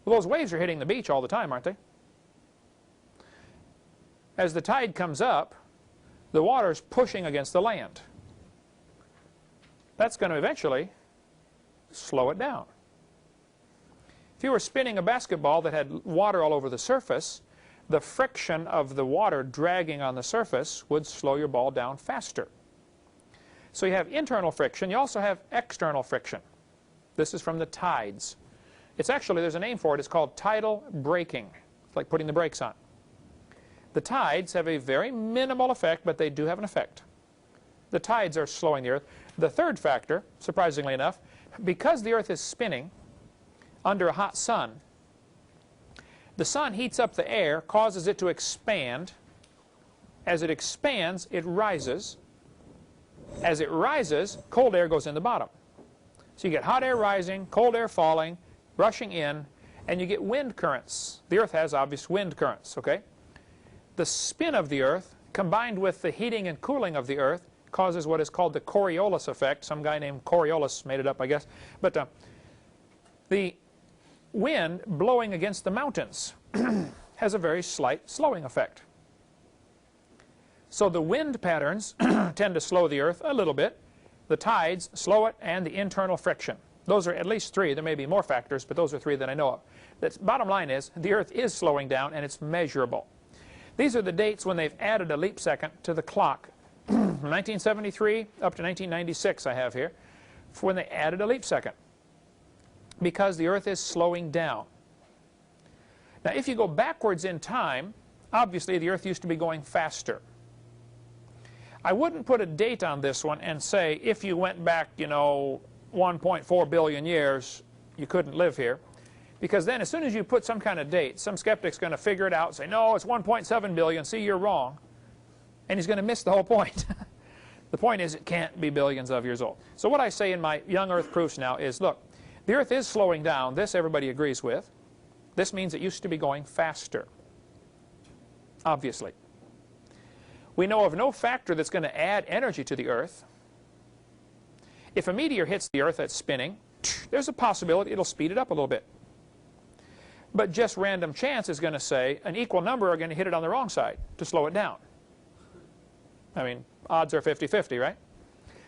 Well, those waves are hitting the beach all the time, aren't they? As the tide comes up, the water's pushing against the land. That's going to eventually slow it down. If you were spinning a basketball that had water all over the surface, the friction of the water dragging on the surface would slow your ball down faster. So you have internal friction. You also have external friction. This is from the tides. It's actually, there's a name for it. It's called tidal braking. It's like putting the brakes on. The tides have a very minimal effect, but they do have an effect. The tides are slowing the earth. The third factor, surprisingly enough, because the earth is spinning under a hot sun, the sun heats up the air, causes it to expand. As it expands, it rises. As it rises, cold air goes in the bottom. So you get hot air rising, cold air falling, rushing in, and you get wind currents. The earth has obvious wind currents, okay? The spin of the earth, combined with the heating and cooling of the earth, causes what is called the Coriolis effect. Some guy named Coriolis made it up, I guess. But the wind blowing against the mountains has a very slight slowing effect. So the wind patterns tend to slow the earth a little bit. The tides slow it, and the internal friction. Those are at least three. There may be more factors, but those are three that I know of. The bottom line is the earth is slowing down, and it's measurable. These are the dates when they've added a leap second to the clock. From 1973 up to 1996 I have here, for when they added a leap second, because the earth is slowing down. Now if you go backwards in time, obviously the earth used to be going faster. I wouldn't put a date on this one and say if you went back, you know, 1.4 billion years, you couldn't live here. Because then as soon as you put some kind of date, some skeptic's going to figure it out and say, no, it's 1.7 billion, see, you're wrong. And he's going to miss the whole point. The point is it can't be billions of years old. So what I say in my young earth proofs now is, look, the earth is slowing down. This everybody agrees with. This means it used to be going faster, obviously. We know of no factor that's going to add energy to the Earth. If a meteor hits the Earth that's spinning, there's a possibility it'll speed it up a little bit. But just random chance is going to say an equal number are going to hit it on the wrong side to slow it down. I mean, odds are 50-50, right?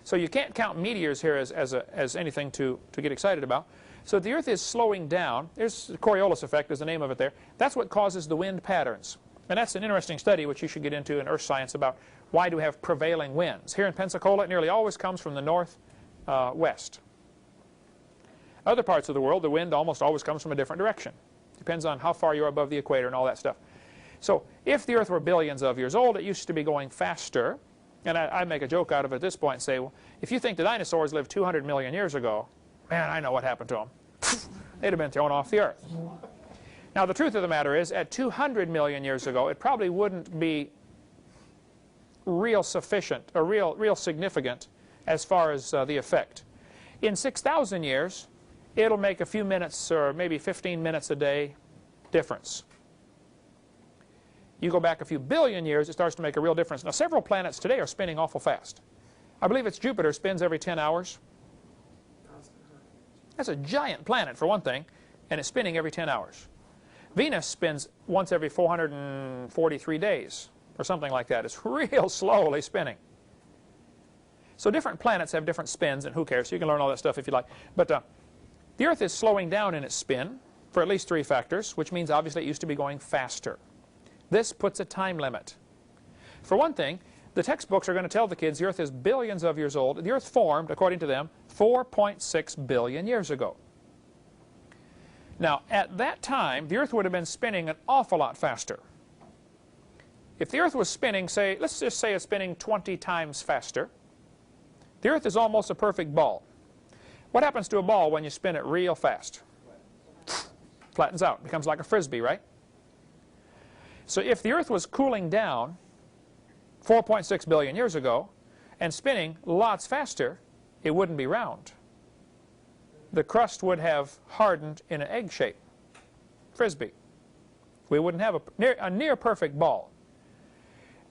So you can't count meteors here as anything to get excited about. So the Earth is slowing down. There's the Coriolis effect is the name of it there. That's what causes the wind patterns. And that's an interesting study which you should get into in earth science about why do we have prevailing winds. Here in Pensacola, it nearly always comes from the northwest. Other parts of the world, the wind almost always comes from a different direction. Depends on how far you're above the equator and all that stuff. So if the Earth were billions of years old, it used to be going faster. And I make a joke out of it at this point and say, well, if you think the dinosaurs lived 200 million years ago, man, I know what happened to them. They'd have been thrown off the Earth. Now, the truth of the matter is, at 200 million years ago, it probably wouldn't be real sufficient or real significant as far as the effect. In 6,000 years, it'll make a few minutes or maybe 15 minutes a day difference. You go back a few billion years, it starts to make a real difference. Now, several planets today are spinning awful fast. I believe it's Jupiter spins every 10 hours. That's a giant planet, for one thing, and it's spinning every 10 hours. Venus spins once every 443 days, or something like that. It's real slowly spinning. So different planets have different spins, and who cares? You can learn all that stuff if you like. But the Earth is slowing down in its spin for at least 3 factors, which means obviously it used to be going faster. This puts a time limit. For one thing, the textbooks are going to tell the kids the Earth is billions of years old. The Earth formed, according to them, 4.6 billion years ago. Now, at that time, the Earth would have been spinning an awful lot faster. If the Earth was spinning, say, let's just say it's spinning 20 times faster, the Earth is almost a perfect ball. What happens to a ball when you spin it real fast? Flattens out, becomes like a frisbee, right? So if the Earth was cooling down 4.6 billion years ago and spinning lots faster, it wouldn't be round. The crust would have hardened in an egg shape, frisbee. We wouldn't have a near perfect ball.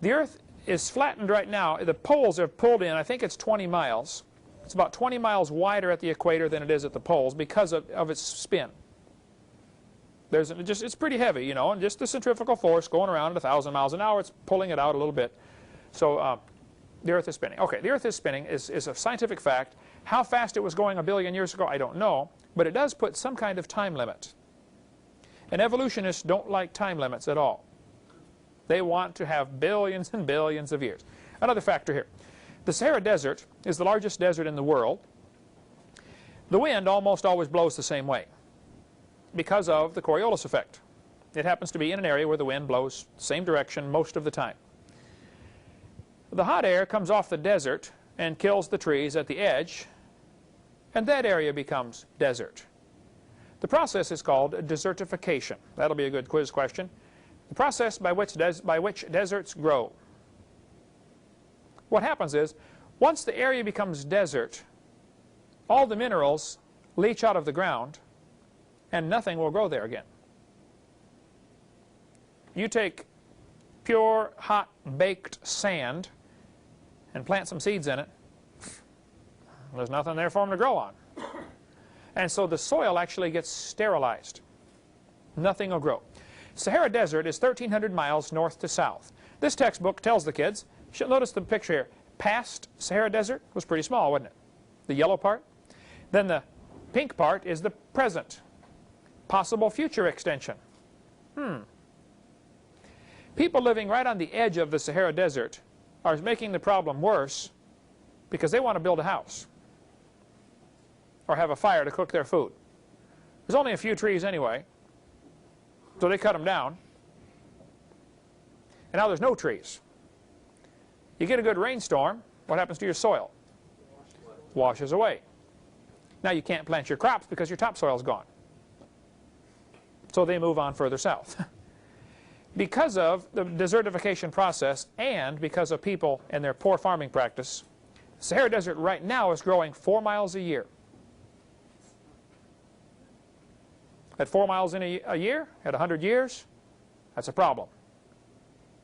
The Earth is flattened right now. The poles are pulled in, I think it's 20 miles. It's about 20 miles wider at the equator than it is at the poles because of its spin. It's pretty heavy, you know, and just the centrifugal force going around at 1,000 miles an hour, it's pulling it out a little bit. So the Earth is spinning. Okay, the Earth is spinning is a scientific fact. How fast it was going a billion years ago, I don't know, but it does put some kind of time limit. And evolutionists don't like time limits at all. They want to have billions and billions of years. Another factor here. The Sahara Desert is the largest desert in the world. The wind almost always blows the same way because of the Coriolis effect. It happens to be in an area where the wind blows the same direction most of the time. The hot air comes off the desert and kills the trees at the edge, and that area becomes desert. The process is called desertification. That'll be a good quiz question. The process by which deserts grow. What happens is, once the area becomes desert, all the minerals leach out of the ground, and nothing will grow there again. You take pure, hot, baked sand and plant some seeds in it, there's nothing there for them to grow on. And so the soil actually gets sterilized. Nothing will grow. Sahara Desert is 1,300 miles north to south. This textbook tells the kids, notice the picture here, past Sahara Desert was pretty small, wasn't it? The yellow part. Then the pink part is the present. Possible future extension. People living right on the edge of the Sahara Desert are making the problem worse because they want to build a house or have a fire to cook their food. There's only a few trees anyway, so they cut them down. And now there's no trees. You get a good rainstorm, what happens to your soil? Washes away. Now you can't plant your crops because your topsoil's gone. So they move on further south. Because of the desertification process and because of people and their poor farming practice, the Sahara Desert right now is growing 4 miles a year. At 4 miles in a year, at 100 years, that's a problem.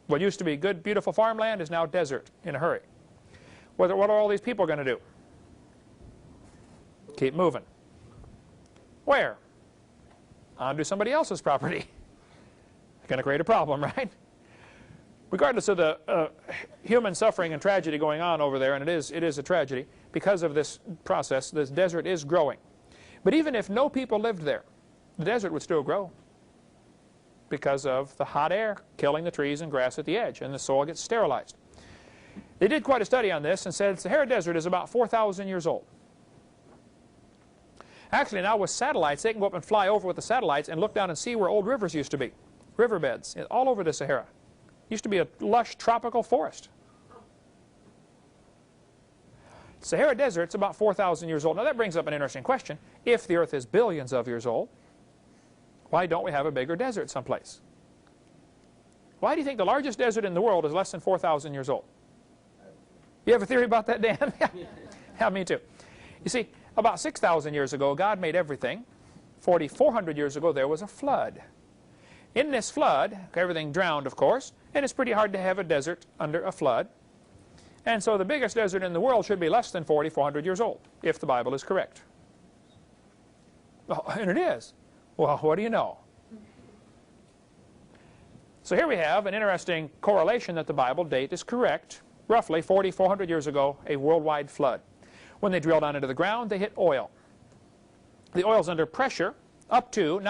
What used to be good, beautiful farmland is now desert in a hurry. What are all these people going to do? Keep moving. Where? Onto somebody else's property. Going to create a problem, right? Regardless of the human suffering and tragedy going on over there, and it is a tragedy, because of this process, this desert is growing. But even if no people lived there, the desert would still grow because of the hot air killing the trees and grass at the edge, and the soil gets sterilized. They did quite a study on this and said the Sahara Desert is about 4,000 years old. Actually, now with satellites, they can go up and fly over with the satellites and look down and see where old rivers used to be. Riverbeds all over the Sahara. Used to be a lush tropical forest. Sahara Desert's about 4,000 years old. Now that brings up an interesting question. If the Earth is billions of years old, why don't we have a bigger desert someplace? Why do you think the largest desert in the world is less than 4,000 years old? You have a theory about that, Dan? Yeah, me too. You see, about 6,000 years ago, God made everything. 4,400 years ago, there was a flood. In this flood, everything drowned, of course, and it's pretty hard to have a desert under a flood. And so the biggest desert in the world should be less than 4,400 years old, if the Bible is correct. Oh, and it is. Well, what do you know? So here we have an interesting correlation that the Bible date is correct. Roughly 4,400 years ago, a worldwide flood. When they drill down into the ground, they hit oil. The oil's under pressure up to,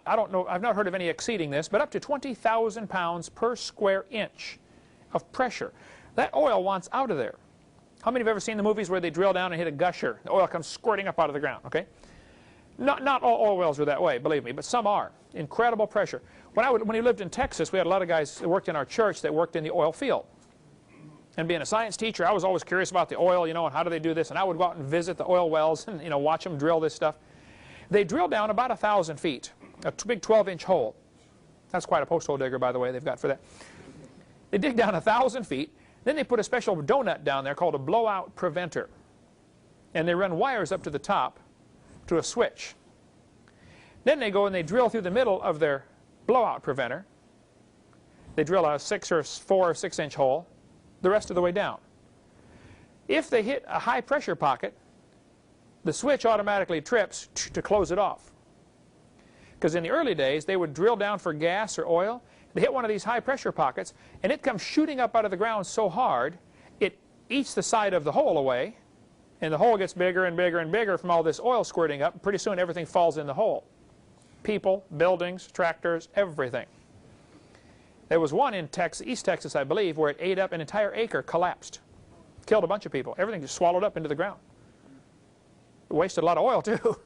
I don't know, I've not heard of any exceeding this, but up to 20,000 pounds per square inch of pressure. That oil wants out of there. How many have ever seen the movies where they drill down and hit a gusher? The oil comes squirting up out of the ground, okay? Not all oil wells are that way, believe me, but some are. Incredible pressure. When we lived in Texas, we had a lot of guys that worked in our church that worked in the oil field. And being a science teacher, I was always curious about the oil, you know, and how do they do this? And I would go out and visit the oil wells and, you know, watch them drill this stuff. They drill down about 1,000 feet, a big 12-inch hole. That's quite a post hole digger, by the way, they've got for that. They dig down 1,000 feet. Then they put a special donut down there called a blowout preventer. And they run wires up to the top to a switch. Then they go and they drill through the middle of their blowout preventer. They drill a 4 or 6-inch hole the rest of the way down. If they hit a high pressure pocket, the switch automatically trips to close it off. Because in the early days, they would drill down for gas or oil. They hit one of these high pressure pockets, and it comes shooting up out of the ground so hard, it eats the side of the hole away, and the hole gets bigger and bigger and bigger from all this oil squirting up. Pretty soon, everything falls in the hole. People, buildings, tractors, everything. There was one in East Texas, I believe, where it ate up an entire acre, collapsed. Killed a bunch of people. Everything just swallowed up into the ground. It wasted a lot of oil, too.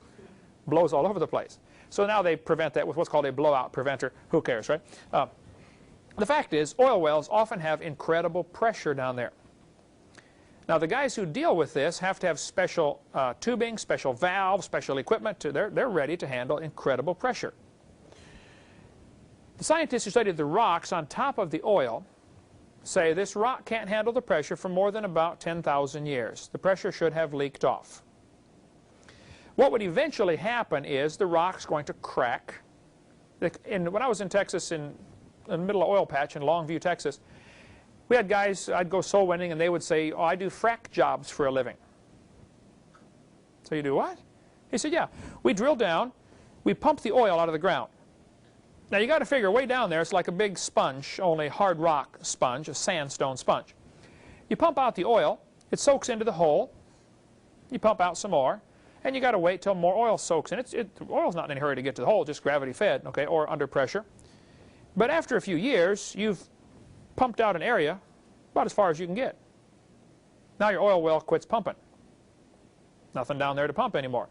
Blows all over the place. So now they prevent that with what's called a blowout preventer. Who cares, right? The fact is, oil wells often have incredible pressure down there. Now, the guys who deal with this have to have special tubing, special valves, special equipment. They're ready to handle incredible pressure. The scientists who studied the rocks on top of the oil say this rock can't handle the pressure for more than about 10,000 years. The pressure should have leaked off. What would eventually happen is the rock's going to crack. When I was in Texas, in the middle of oil patch in Longview, Texas, we had guys, I'd go soul winning, and they would say, oh, I do frack jobs for a living. So you do what? He said, yeah. We drill down, we pump the oil out of the ground. Now you got to figure way down there, it's like a big sponge, only hard rock sponge, a sandstone sponge. You pump out the oil, it soaks into the hole, you pump out some more, and you got to wait till more oil soaks in. The oil's not in any hurry to get to the hole, just gravity fed, okay, or under pressure. But after a few years, you've pumped out an area about as far as you can get. Now your oil well quits pumping. Nothing down there to pump anymore.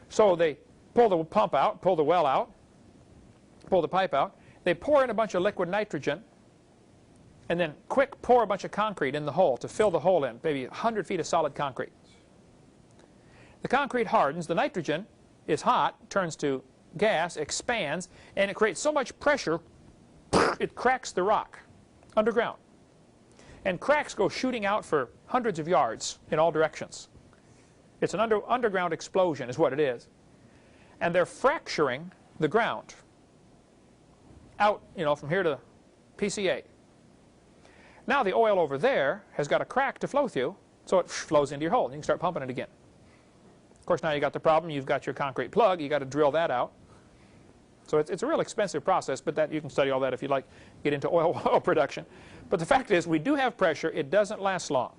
So they pull the pump out, pull the well out, pull the pipe out. They pour in a bunch of liquid nitrogen, and then quick pour a bunch of concrete in the hole to fill the hole in, maybe 100 feet of solid concrete. The concrete hardens, the nitrogen is hot, turns to gas, expands, and it creates so much pressure, it cracks the rock underground. And cracks go shooting out for hundreds of yards in all directions. It's an underground explosion is what it is. And they're fracturing the ground, out, from here to PCA. Now the oil over there has got a crack to flow through, so it flows into your hole. You can start pumping it again. Of course, now you got the problem. You've got your concrete plug. You got to drill that out. So it's a real expensive process, but that you can study all that if you'd like get into oil production. But the fact is, we do have pressure. It doesn't last long.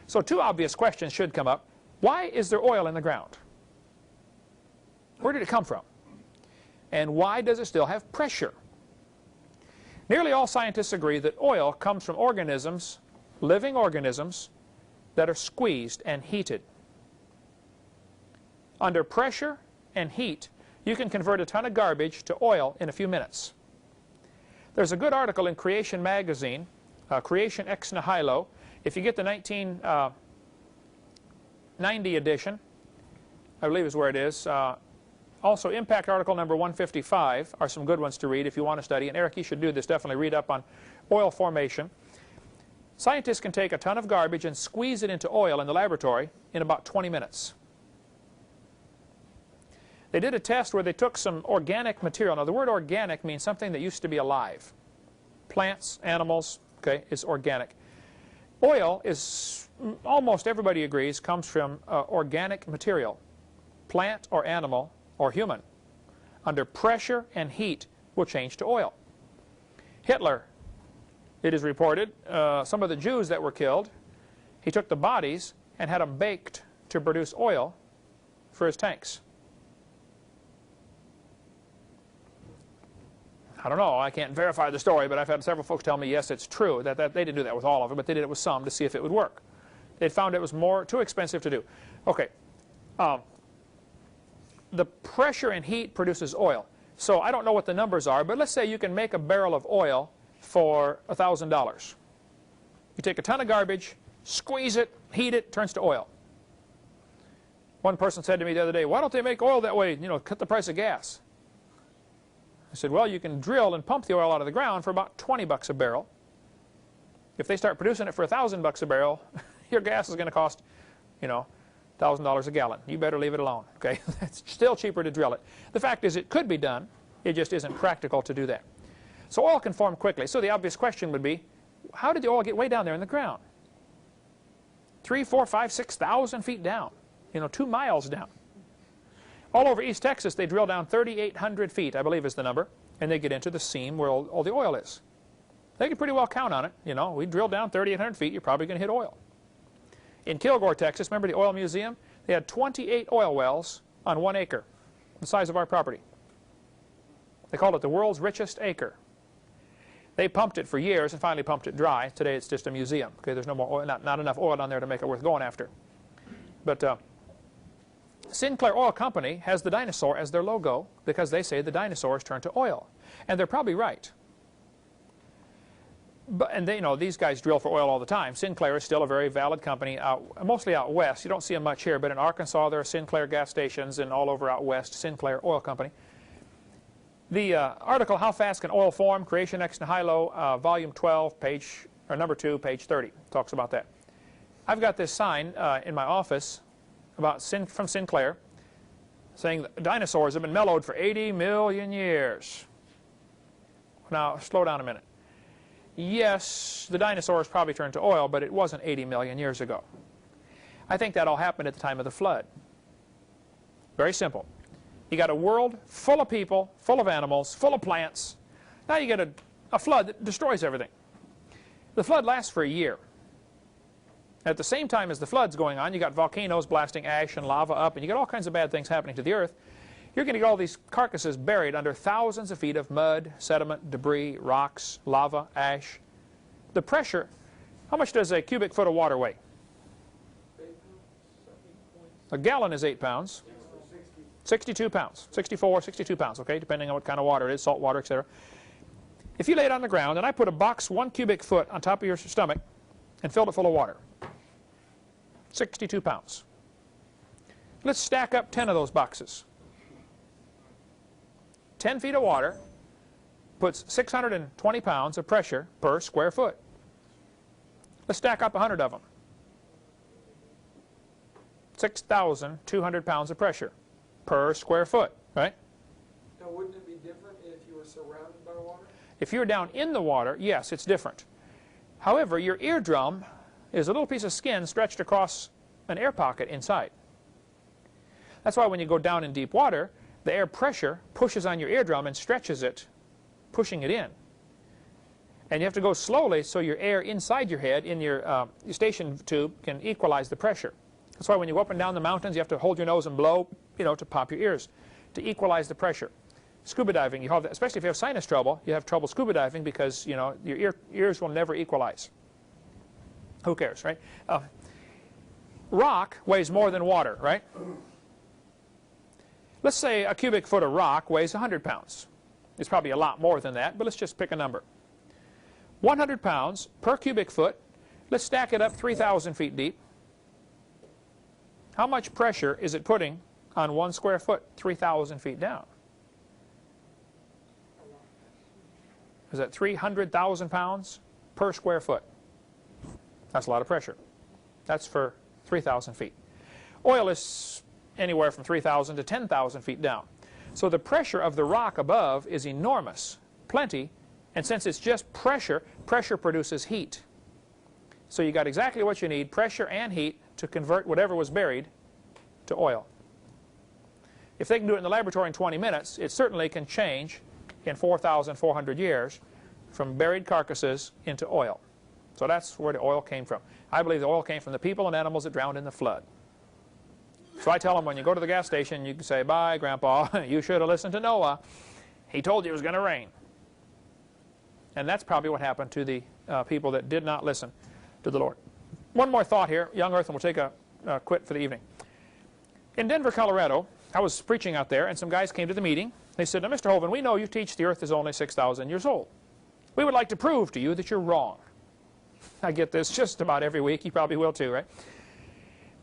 So two obvious questions should come up. Why is there oil in the ground? Where did it come from? And why does it still have pressure? Nearly all scientists agree that oil comes from organisms, living organisms, that are squeezed and heated. Under pressure and heat, you can convert a ton of garbage to oil in a few minutes. There's a good article in Creation magazine, Creation ex nihilo. If you get the 1990 edition, I believe is where it is. Also, Impact article number 155 are some good ones to read if you want to study. And Eric, you should do this. Definitely read up on oil formation. Scientists can take a ton of garbage and squeeze it into oil in the laboratory in about 20 minutes. They did a test where they took some organic material. Now, the word organic means something that used to be alive. Plants, animals, okay, is organic. Oil is, almost everybody agrees, comes from organic material, plant or animal or human. Under pressure and heat will change to oil. Hitler, it is reported, some of the Jews that were killed, he took the bodies and had them baked to produce oil for his tanks. I don't know, I can't verify the story, but I've had several folks tell me, yes, it's true, that they didn't do that with all of it, but they did it with some to see if it would work. They found it was too expensive to do. Okay, the pressure and heat produces oil. So I don't know what the numbers are, but let's say you can make a barrel of oil for $1,000. You take a ton of garbage, squeeze it, heat it, turns to oil. One person said to me the other day, why don't they make oil that way, cut the price of gas? I said, well, you can drill and pump the oil out of the ground for about 20 bucks a barrel. If they start producing it for 1,000 bucks a barrel, your gas is going to cost, $1,000 a gallon. You better leave it alone, okay? It's still cheaper to drill it. The fact is it could be done. It just isn't practical to do that. So oil can form quickly. So the obvious question would be, how did the oil get way down there in the ground? 3, 4, 5, 6,000 feet down, 2 miles down. All over East Texas, they drill down 3,800 feet, I believe is the number, and they get into the seam where all the oil is. They can pretty well count on it. We drill down 3,800 feet, you're probably going to hit oil. In Kilgore, Texas, remember the oil museum? They had 28 oil wells on 1 acre, the size of our property. They called it the world's richest acre. They pumped it for years and finally pumped it dry. Today it's just a museum. Okay, there's no more oil, not enough oil on there to make it worth going after. But Sinclair Oil Company has the dinosaur as their logo because they say the dinosaurs turned to oil. And they're probably right. And these guys drill for oil all the time. Sinclair is still a very valid company, mostly out west. You don't see them much here, but in Arkansas there are Sinclair gas stations, and all over out west, Sinclair Oil Company. The article, How Fast Can Oil Form? Creation ex nihilo, volume 12, number 2, page 30, talks about that. I've got this sign in my office from Sinclair saying that dinosaurs have been mellowed for 80 million years. Now, slow down a minute. Yes, the dinosaurs probably turned to oil, but it wasn't 80 million years ago. I think that all happened at the time of the flood. Very simple. You got a world full of people, full of animals, full of plants. Now you get a flood that destroys everything. The flood lasts for a year. At the same time as the flood's going on, you got volcanoes blasting ash and lava up, and you got all kinds of bad things happening to the earth. You're going to get all these carcasses buried under thousands of feet of mud, sediment, debris, rocks, lava, ash. The pressure, how much does a cubic foot of water weigh? 8 pounds, A gallon is 8 pounds. 62 pounds, 64, 62 pounds, okay, depending on what kind of water it is, salt water, etc. If you lay it on the ground and I put a box 1 cubic foot on top of your stomach and filled it full of water, 62 pounds. Let's stack up 10 of those boxes. 10 feet of water puts 620 pounds of pressure per square foot. Let's stack up 100 of them. 6,200 pounds of pressure per square foot, right? Now, wouldn't it be different if you were surrounded by water? If you're down in the water, yes, it's different. However, your eardrum is a little piece of skin stretched across an air pocket inside. That's why when you go down in deep water, the air pressure pushes on your eardrum and stretches it, pushing it in. And you have to go slowly so your air inside your head, in your station tube, can equalize the pressure. That's why when you go up and down the mountains, you have to hold your nose and blow, to pop your ears, to equalize the pressure. Scuba diving, you have that, especially if you have sinus trouble, you have trouble scuba diving because, your ears will never equalize. Who cares, right? Rock weighs more than water, right? Let's say a cubic foot of rock weighs 100 pounds. It's probably a lot more than that, but let's just pick a number. 100 pounds per cubic foot. Let's stack it up 3,000 feet deep. How much pressure is it putting on 1 square foot 3,000 feet down? Is that 300,000 pounds per square foot? That's a lot of pressure. That's for 3,000 feet. Oil is anywhere from 3,000 to 10,000 feet down. So the pressure of the rock above is enormous, plenty, and since it's just pressure, pressure produces heat. So you got exactly what you need, pressure and heat, to convert whatever was buried to oil. If they can do it in the laboratory in 20 minutes, it certainly can change in 4,400 years from buried carcasses into oil. So that's where the oil came from. I believe the oil came from the people and animals that drowned in the flood. So I tell them, when you go to the gas station, you can say, "Bye, Grandpa, you should have listened to Noah. He told you it was going to rain." And that's probably what happened to the people that did not listen to the Lord. One more thought here, young earth, and we'll take a quit for the evening. In Denver, Colorado, I was preaching out there, and some guys came to the meeting. They said, "Now, Mr. Hovind, we know you teach the earth is only 6,000 years old. We would like to prove to you that you're wrong." I get this just about every week. You probably will too, right?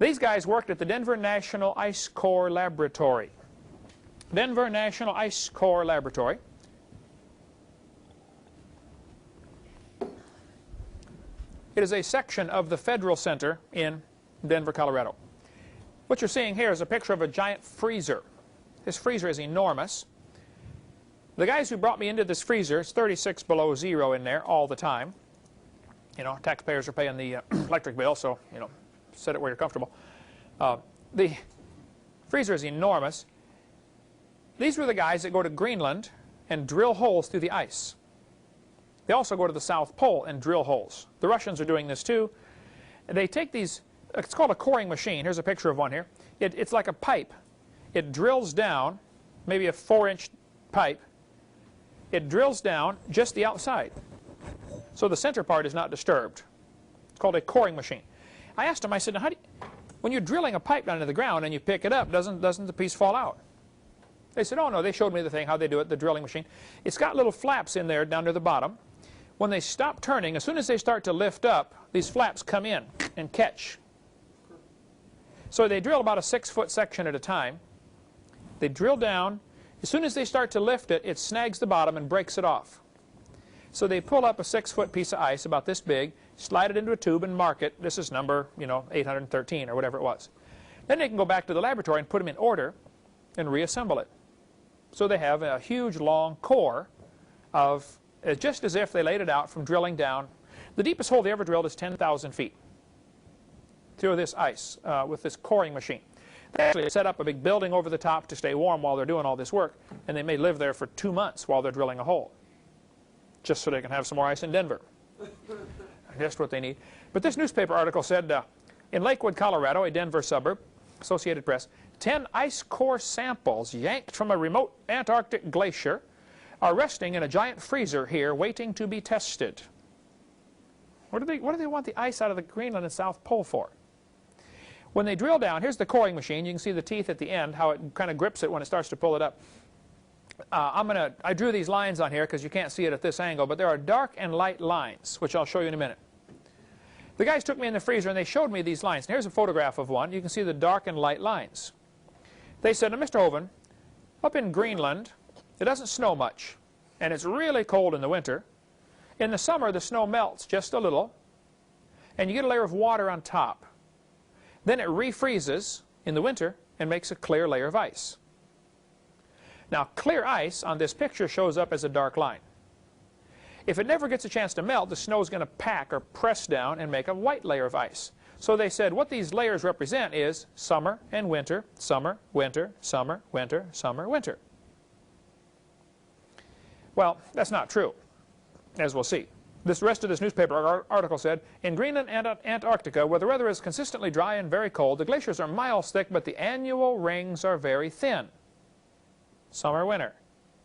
These guys worked at the Denver National Ice Core Laboratory. Denver National Ice Core Laboratory. It is a section of the Federal Center in Denver, Colorado. What you're seeing here is a picture of a giant freezer. This freezer is enormous. The guys who brought me into this freezer, it's 36 below zero in there all the time. Taxpayers are paying the electric bill, so, set it where you're comfortable. The freezer is enormous. These were the guys that go to Greenland and drill holes through the ice. They also go to the South Pole and drill holes. The Russians are doing this too. They take these, it's called a coring machine. Here's a picture of one here. It's like a pipe. It drills down, maybe a 4-inch pipe. It drills down just the outside. So the center part is not disturbed. It's called a coring machine. I asked them, I said, "Now, when you're drilling a pipe down into the ground and you pick it up, doesn't the piece fall out?" They said, "Oh, no." They showed me the thing, how they do it, the drilling machine. It's got little flaps in there down near the bottom. When they stop turning, as soon as they start to lift up, these flaps come in and catch. So they drill about a 6-foot section at a time. They drill down. As soon as they start to lift it, it snags the bottom and breaks it off. So they pull up a 6-foot piece of ice about this big, slide it into a tube and mark it. This is number, 813 or whatever it was. Then they can go back to the laboratory and put them in order and reassemble it. So they have a huge long core of, just as if they laid it out from drilling down. The deepest hole they ever drilled is 10,000 feet through this ice with this coring machine. They actually set up a big building over the top to stay warm while they're doing all this work, and they may live there for 2 months while they're drilling a hole, just so they can have some more ice in Denver. Just what they need. But this newspaper article said, in Lakewood, Colorado, a Denver suburb, Associated Press, 10 ice core samples yanked from a remote Antarctic glacier are resting in a giant freezer here waiting to be tested. What do they want the ice out of the Greenland and South Pole for? When they drill down, here's the coring machine. You can see the teeth at the end, how it kind of grips it when it starts to pull it up. I drew these lines on here because you can't see it at this angle, but there are dark and light lines, which I'll show you in a minute. The guys took me in the freezer and they showed me these lines. And here's a photograph of one. You can see the dark and light lines. They said, "Now, Mr. Hovind, up in Greenland, it doesn't snow much, and it's really cold in the winter. In the summer, the snow melts just a little, and you get a layer of water on top. Then it refreezes in the winter and makes a clear layer of ice. Now, clear ice on this picture shows up as a dark line. If it never gets a chance to melt, the snow is going to pack or press down and make a white layer of ice. So they said what these layers represent is summer and winter, summer, winter, summer, winter, summer, winter. Well, that's not true, as we'll see. This rest of this newspaper article said, in Greenland and Antarctica, where the weather is consistently dry and very cold, the glaciers are miles thick, but the annual rings are very thin. Summer, winter.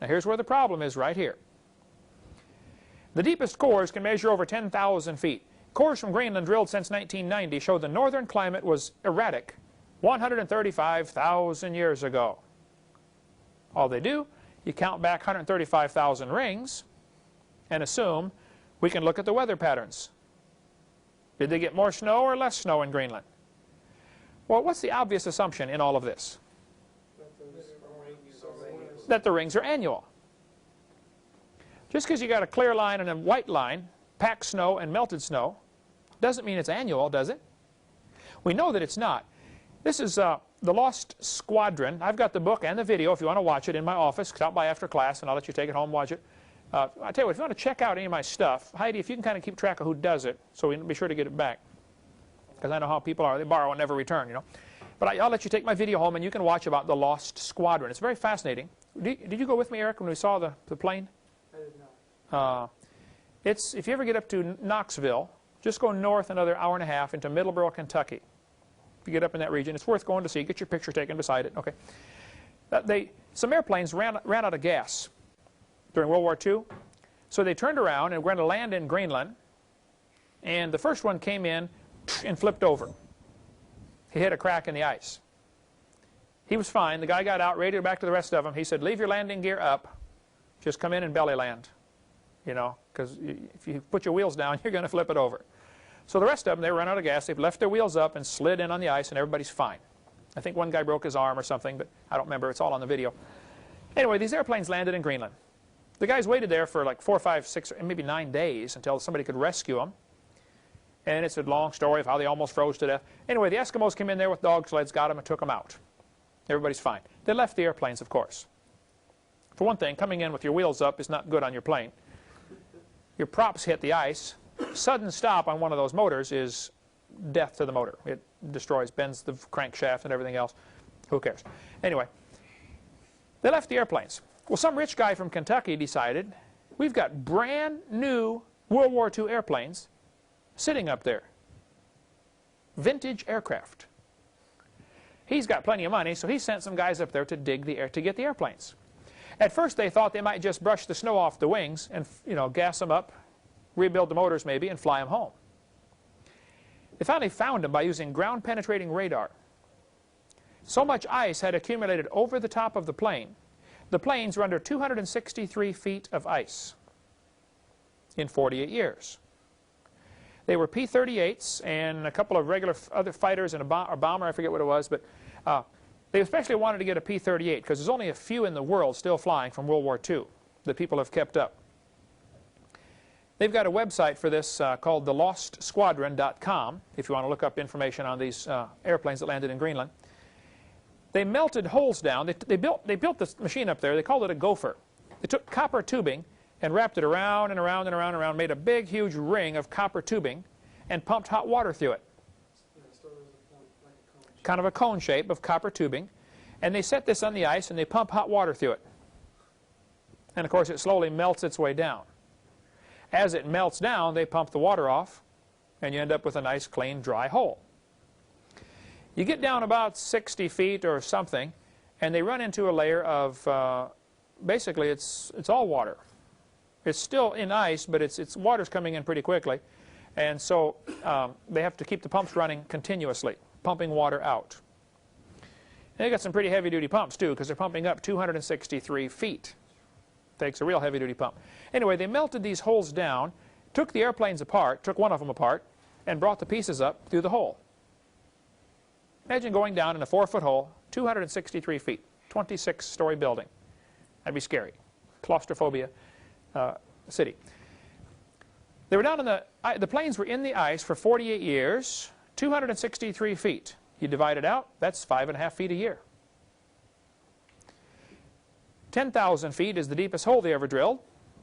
Now here's where the problem is, right here. The deepest cores can measure over 10,000 feet. Cores from Greenland drilled since 1990 show the northern climate was erratic 135,000 years ago. All they do, you count back 135,000 rings and assume we can look at the weather patterns. Did they get more snow or less snow in Greenland? Well, what's the obvious assumption in all of this? That the rings are annual. Just because you got a clear line and a white line, packed snow and melted snow, doesn't mean it's annual, does it? We know that it's not. This is The Lost Squadron. I've got the book and the video if you want to watch it in my office. Stop by after class and I'll let you take it home and watch it. I tell you what, if you want to check out any of my stuff, Heidi, if you can kind of keep track of who does it, so we can be sure to get it back. Because I know how people are. They borrow and never return, you know. But I'll let you take my video home and you can watch about the Lost Squadron. It's very fascinating. Did you go with me, Eric, when we saw the plane? I did not. If you ever get up to Knoxville, just go north another hour and a half into Middleborough, Kentucky. If you get up in that region, it's worth going to see. Get your picture taken beside it. Okay. Some airplanes ran out of gas during World War II, so they turned around and were going to land in Greenland, and the first one came in and flipped over. He hit a crack in the ice. He was fine. The guy got out, radioed back to the rest of them. He said, leave your landing gear up. Just come in and belly land. You know, because if you put your wheels down, you're going to flip it over. So the rest of them, they run out of gas. They've left their wheels up and slid in on the ice, and everybody's fine. I think one guy broke his arm or something, but I don't remember. It's all on the video. Anyway, these airplanes landed in Greenland. The guys waited there for like 4, 5, 6, maybe 9 days until somebody could rescue them. And it's a long story of how they almost froze to death. Anyway, the Eskimos came in there with dog sleds, got them, and took them out. Everybody's fine. They left the airplanes, of course. For one thing, coming in with your wheels up is not good on your plane. Your props hit the ice. Sudden stop on one of those motors is death to the motor. It destroys, bends the crankshaft and everything else. Who cares? Anyway, they left the airplanes. Well, some rich guy from Kentucky decided, we've got brand new World War II airplanes sitting up there. Vintage aircraft. He's got plenty of money, so he sent some guys up there to dig the air to get the airplanes. At first they thought they might just brush the snow off the wings and, you know, gas them up, rebuild the motors maybe, and fly them home. They finally found them by using ground-penetrating radar. So much ice had accumulated over the top of the plane. The planes were under 263 feet of ice in 48 years. They were P-38s and a couple of regular other fighters and a bomber, I forget what it was, but they especially wanted to get a P-38 because there's only a few in the world still flying from World War II that people have kept up. They've got a website for this called thelostsquadron.com if you want to look up information on these airplanes that landed in Greenland. They melted holes down. They built this machine up there. They called it a gopher. They took copper tubing and wrapped it around and around and around and around, made a big, huge ring of copper tubing, and pumped hot water through it. Kind of a cone shape of copper tubing. And they set this on the ice, and they pump hot water through it. And, of course, it slowly melts its way down. As it melts down, they pump the water off, and you end up with a nice, clean, dry hole. You get down about 60 feet or something, and they run into a layer of, basically, it's all water. It's still in ice, but it's water's coming in pretty quickly. And so they have to keep the pumps running continuously, pumping water out. And they got some pretty heavy-duty pumps, too, because they're pumping up 263 feet. Takes a real heavy-duty pump. Anyway, they melted these holes down, took the airplanes apart, took one of them apart, and brought the pieces up through the hole. Imagine going down in a 4-foot hole, 263 feet, 26-story building. That'd be scary. Claustrophobia city. They were down in the planes were in the ice for 48 years, 263 feet. You divide it out, that's 5.5 feet a year. 10,000 feet is the deepest hole they ever drilled.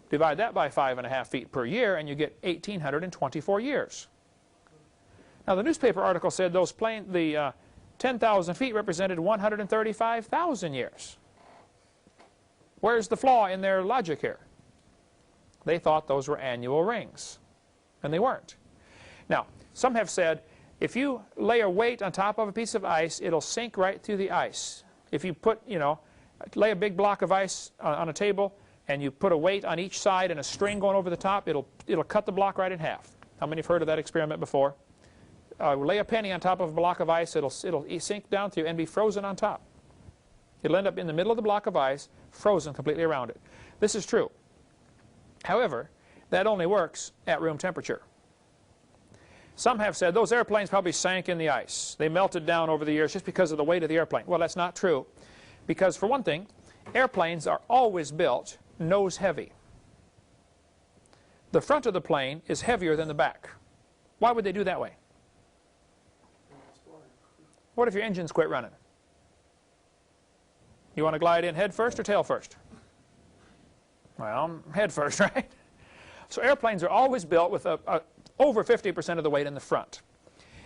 Divide that by 5.5 feet per year, and you get 1,824 years. Now, the newspaper article said the 10,000 feet represented 135,000 years. Where's the flaw in their logic here? They thought those were annual rings, and they weren't. Now, some have said, if you lay a weight on top of a piece of ice, it'll sink right through the ice. If you put, lay a big block of ice on a table, and you put a weight on each side and a string going over the top, it'll cut the block right in half. How many have heard of that experiment before? Lay a penny on top of a block of ice, it'll sink down through and be frozen on top. It'll end up in the middle of the block of ice, frozen completely around it. This is true. However, that only works at room temperature. Some have said those airplanes probably sank in the ice. They melted down over the years just because of the weight of the airplane. Well, that's not true. Because for one thing, airplanes are always built nose heavy. The front of the plane is heavier than the back. Why would they do that way? What if your engines quit running? You want to glide in head first or tail first? Well, head first, right? So airplanes are always built with over 50% of the weight in the front.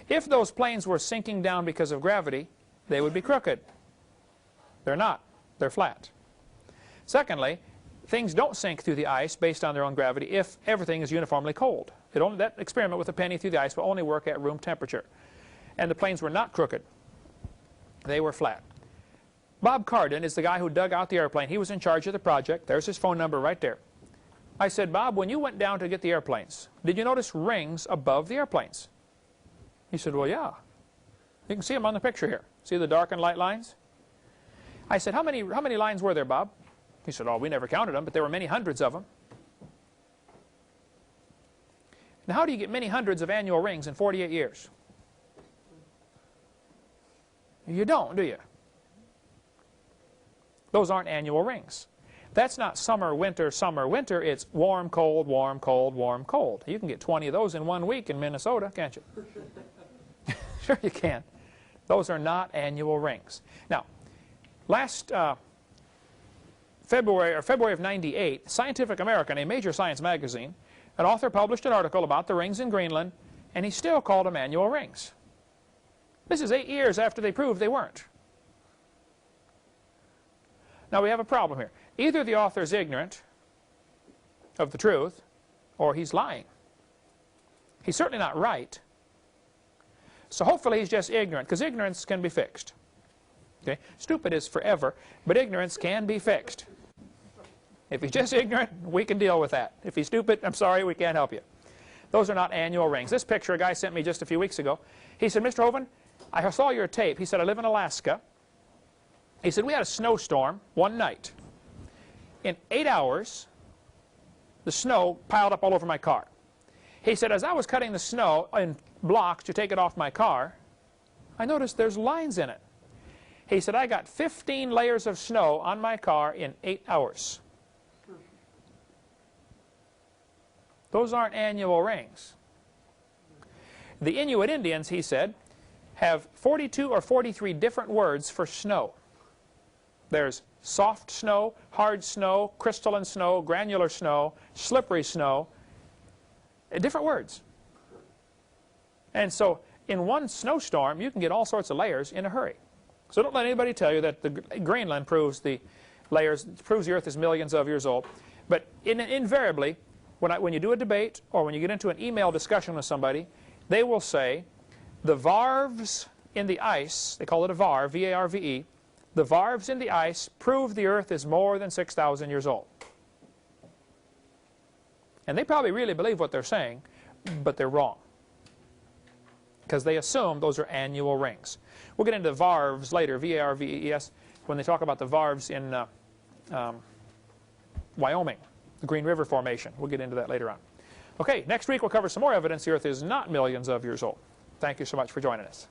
If those planes were sinking down because of gravity, they would be crooked. They're not. They're flat. Secondly, things don't sink through the ice based on their own gravity if everything is uniformly cold. That experiment with a penny through the ice will only work at room temperature. And the planes were not crooked. They were flat. Bob Cardin is the guy who dug out the airplane. He was in charge of the project. There's his phone number right there. I said, Bob, when you went down to get the airplanes, did you notice rings above the airplanes? He said, well, yeah. You can see them on the picture here. See the dark and light lines? I said, how many lines were there, Bob? He said, oh, we never counted them, but there were many hundreds of them. Now, how do you get many hundreds of annual rings in 48 years? You don't, do you? Those aren't annual rings. That's not summer, winter, summer, winter. It's warm, cold, warm, cold, warm, cold. You can get 20 of those in 1 week in Minnesota, can't you? Sure you can. Those are not annual rings. Now, last February of '98, Scientific American, a major science magazine, an author published an article about the rings in Greenland, and he still called them annual rings. This is 8 years after they proved they weren't. Now, we have a problem here. Either the author is ignorant of the truth, or he's lying. He's certainly not right. So hopefully he's just ignorant, because ignorance can be fixed. Okay? Stupid is forever, but ignorance can be fixed. If he's just ignorant, we can deal with that. If he's stupid, I'm sorry, we can't help you. Those are not annual rings. This picture a guy sent me just a few weeks ago. He said, Mr. Hovind, I saw your tape. He said, I live in Alaska. He said, we had a snowstorm one night. In 8 hours, the snow piled up all over my car. He said, as I was cutting the snow in blocks to take it off my car, I noticed there's lines in it. He said, I got 15 layers of snow on my car in 8 hours. Those aren't annual rings. The Inuit Indians, he said, have 42 or 43 different words for snow. There's soft snow, hard snow, crystalline snow, granular snow, slippery snow. Different words. And so in one snowstorm, you can get all sorts of layers in a hurry. So don't let anybody tell you that the Greenland proves the layers, proves the Earth is millions of years old. But invariably, when you do a debate or when you get into an email discussion with somebody, they will say the varves in the ice, they call it a varve, V-A-R-V-E, the varves in the ice prove the Earth is more than 6,000 years old. And they probably really believe what they're saying, but they're wrong, because they assume those are annual rings. We'll get into varves later, V-A-R-V-E-S, when they talk about the varves in Wyoming, the Green River Formation. We'll get into that later on. Okay, next week we'll cover some more evidence the Earth is not millions of years old. Thank you so much for joining us.